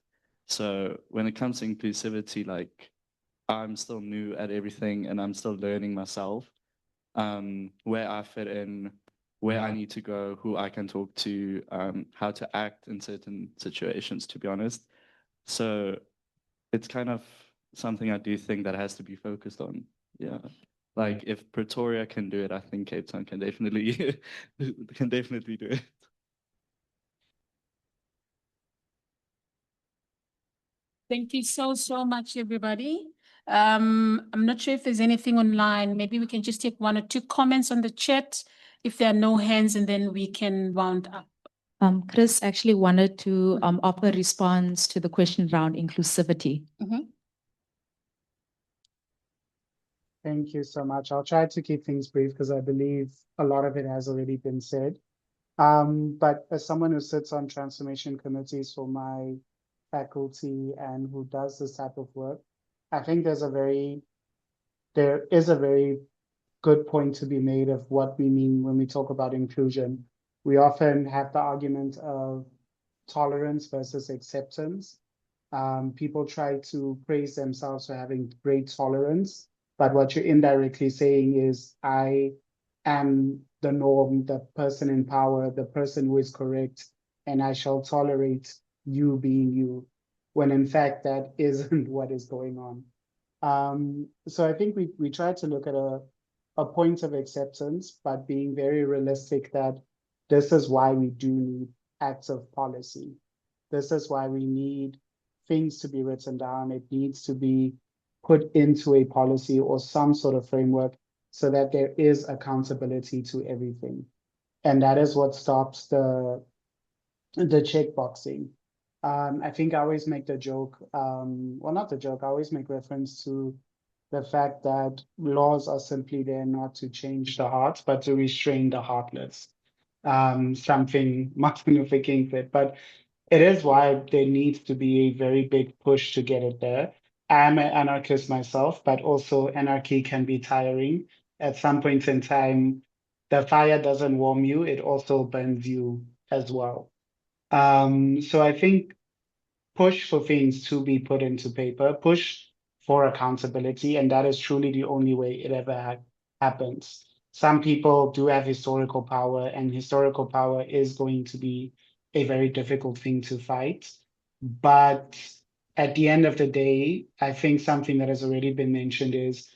So when it comes to inclusivity, like I'm still new at everything and I'm still learning myself, where I fit in, where I need to go, who I can talk to, how to act in certain situations, to be honest. So it's kind of something I do think that has to be focused on. Yeah. Like if Pretoria can do it, I think Cape Town can definitely do it. Thank you so much, everybody. I'm not sure if there's anything online. Maybe we can just take one or two comments on the chat if there are no hands, and then we can round up. Chris actually wanted to offer a response to the question around inclusivity. Thank you so much. I'll try to keep things brief because I believe a lot of it has already been said. But as someone who sits on transformation committees for my faculty and who does this type of work, I think there is a very good point to be made of what we mean when we talk about inclusion. We often have the argument of tolerance versus acceptance. People try to praise themselves for having great tolerance, but what you're indirectly saying is, I am the norm, the person in power, the person who is correct, and I shall tolerate you being you, when in fact that isn't what is going on. So I think we try to look at a point of acceptance, but being very realistic that this is why we do need acts of policy. This is why we need things to be written down. It needs to be put into a policy or some sort of framework so that there is accountability to everything. And that is what stops the checkboxing. I think I always make the joke, well, not the joke, I always make reference to the fact that laws are simply there not to change the heart, but to restrain the heartless. Something Martin Luther King said, but it is why there needs to be a very big push to get it there. I'm an anarchist myself, but also anarchy can be tiring. At some point in time, the fire doesn't warm you, it also burns you as well. So I think push for things to be put into paper, push for accountability, and that is truly the only way it ever happens. Some people do have historical power, and historical power is going to be a very difficult thing to fight. But at the end of the day, I think something that has already been mentioned is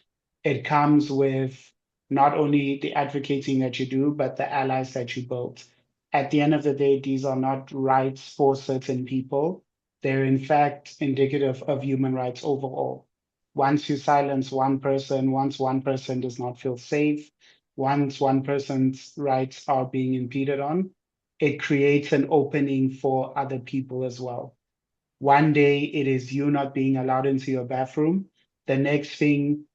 it comes with not only the advocating that you do, but the allies that you build. At the end of the day, these are not rights for certain people. They're in fact indicative of human rights overall. Once you silence one person, once one person does not feel safe, once one person's rights are being impeded on, it creates an opening for other people as well. One day it is you not being allowed into your bathroom. The next thing,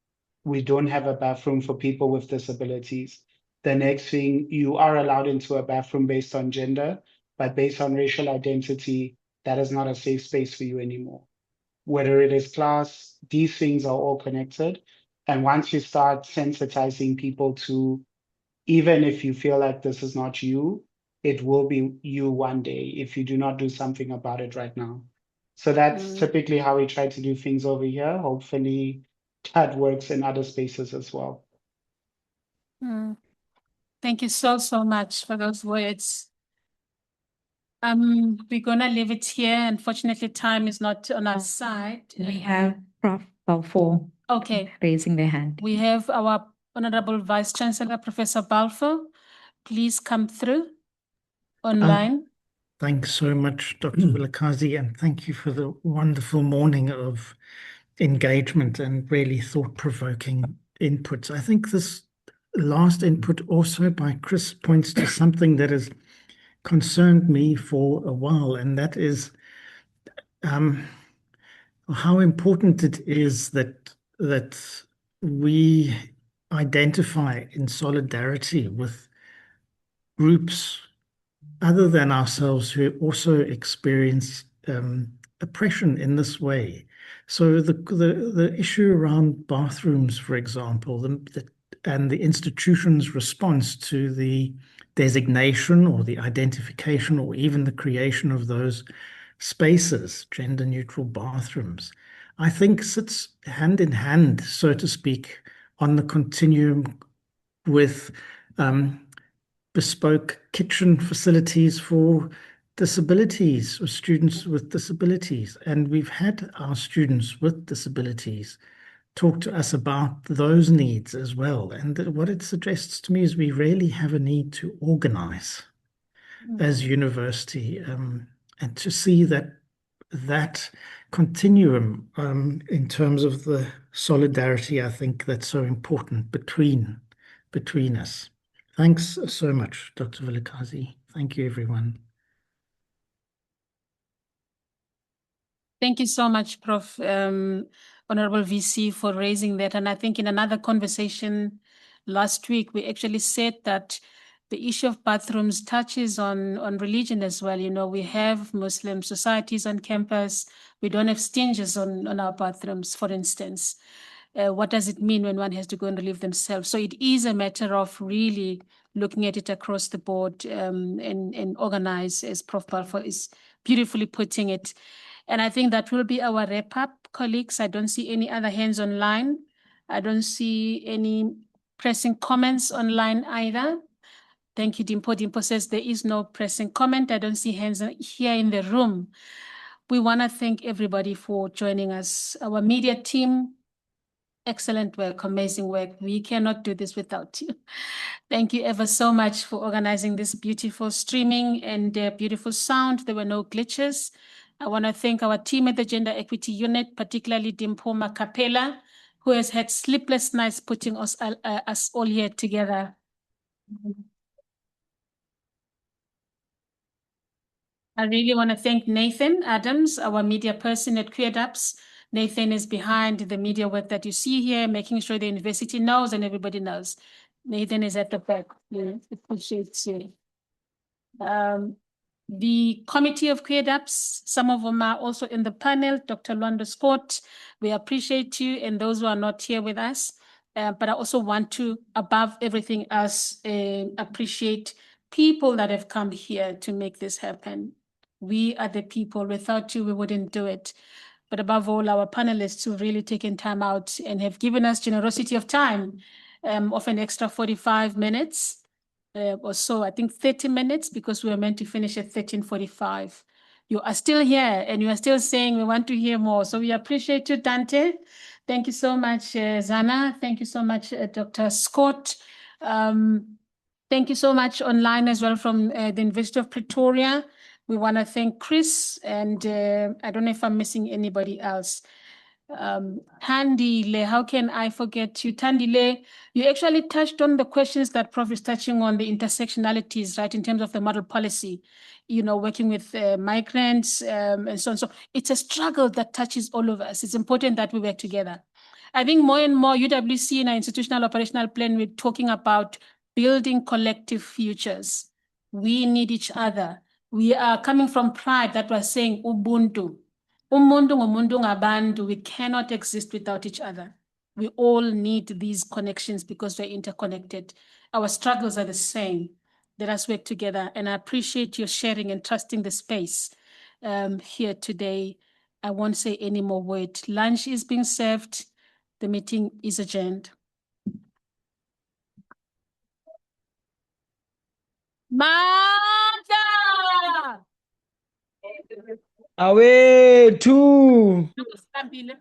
we don't have a bathroom for people with disabilities. The next thing, you are allowed into a bathroom based on gender, but based on racial identity, that is not a safe space for you anymore. Whether it is class, these things are all connected. And once you start sensitizing people to, even if you feel like this is not you, it will be you one day if you do not do something about it right now. So that's typically how we try to do things over here. Hopefully that works in other spaces as well. Thank you so much for those words. We're gonna leave it here. Unfortunately, time is not on our side. We have Prof. Balfour Okay, raising their hand. we have our Honorable Vice Chancellor, Professor Balfour. Please come through online. Thanks so much, Dr. Vilakazi, and thank you for the wonderful morning of engagement and really thought-provoking inputs. I think this last input also by Chris points to something that has concerned me for a while, and that is how important it is that we identify in solidarity with groups other than ourselves who also experience oppression in this way. So the issue around bathrooms, for example, and the institution's response to the designation or the identification or even the creation of those spaces, gender-neutral bathrooms, I think sits hand in hand, so to speak, on the continuum with bespoke kitchen facilities for disabilities or students with disabilities. And we've had our students with disabilities talk to us about those needs as well. And what it suggests to me is we really have a need to organize as university and to see that continuum in terms of the solidarity, I think that's so important between us. Thanks so much, Dr. Vilakazi. Thank you, everyone. Thank you so much, Prof. Honorable VC, for raising that. And I think in another conversation last week, we actually said that the issue of bathrooms touches on religion as well. You know, we have Muslim societies on campus. We don't have stinges on our bathrooms, for instance. What does it mean when one has to go and relieve themselves? So it is a matter of really looking at it across the board and organize, as Prof. Balfour is beautifully putting it. And I think that will be our wrap up, colleagues. I don't see any other hands online. I don't see any pressing comments online either. Thank you, Dimpo. Dimpo says there is no pressing comment. I don't see hands here in the room. We want to thank everybody for joining us. Our media team, excellent work, amazing work. We cannot do this without you. Thank you ever so much for organizing this beautiful streaming and beautiful sound. There were no glitches. I want to thank our team at the Gender Equity Unit, particularly Dimpo Makapela, who has had sleepless nights putting us all here together. I really want to thank Nathan Adams, our media person at QueerDAPS. Nathan is behind the media work that you see here, making sure the university knows and everybody knows. Nathan is at the back. We appreciate you. The committee of QueerDAPS, some of them are also in the panel. Dr. Lwando Scott, we appreciate you, and those who are not here with us. But I also want to, above everything else, appreciate people that have come here to make this happen. We are the people. Without you, we wouldn't do it. But above all, our panelists who really taken time out and have given us generosity of time, of an extra 45 minutes or so, I think 30 minutes, because we were meant to finish at 13:45. You are still here and you are still saying we want to hear more. So we appreciate you, Dante. Thank you so much, Zana. Thank you so much, Dr. Scott. Thank you so much online as well from the University of Pretoria. We want to thank Chris, and I don't know if I'm missing anybody else. Tandile, how can I forget you? Tandile, you actually touched on the questions that Prof is touching on, the intersectionalities, right, in terms of the model policy, you know, working with migrants and so on. So it's a struggle that touches all of us. It's important that we work together. I think more and more UWC in our institutional operational plan, we're talking about building collective futures. We need each other. We are coming from pride that we're saying Ubuntu. Umuntu ngumuntu ngabantu. We cannot exist without each other. We all need these connections because we're interconnected. Our struggles are the same. Let us work together. And I appreciate your sharing and trusting the space here today. I won't say any more word. Lunch is being served. The meeting is adjourned. Mata! Away, two. Stambile.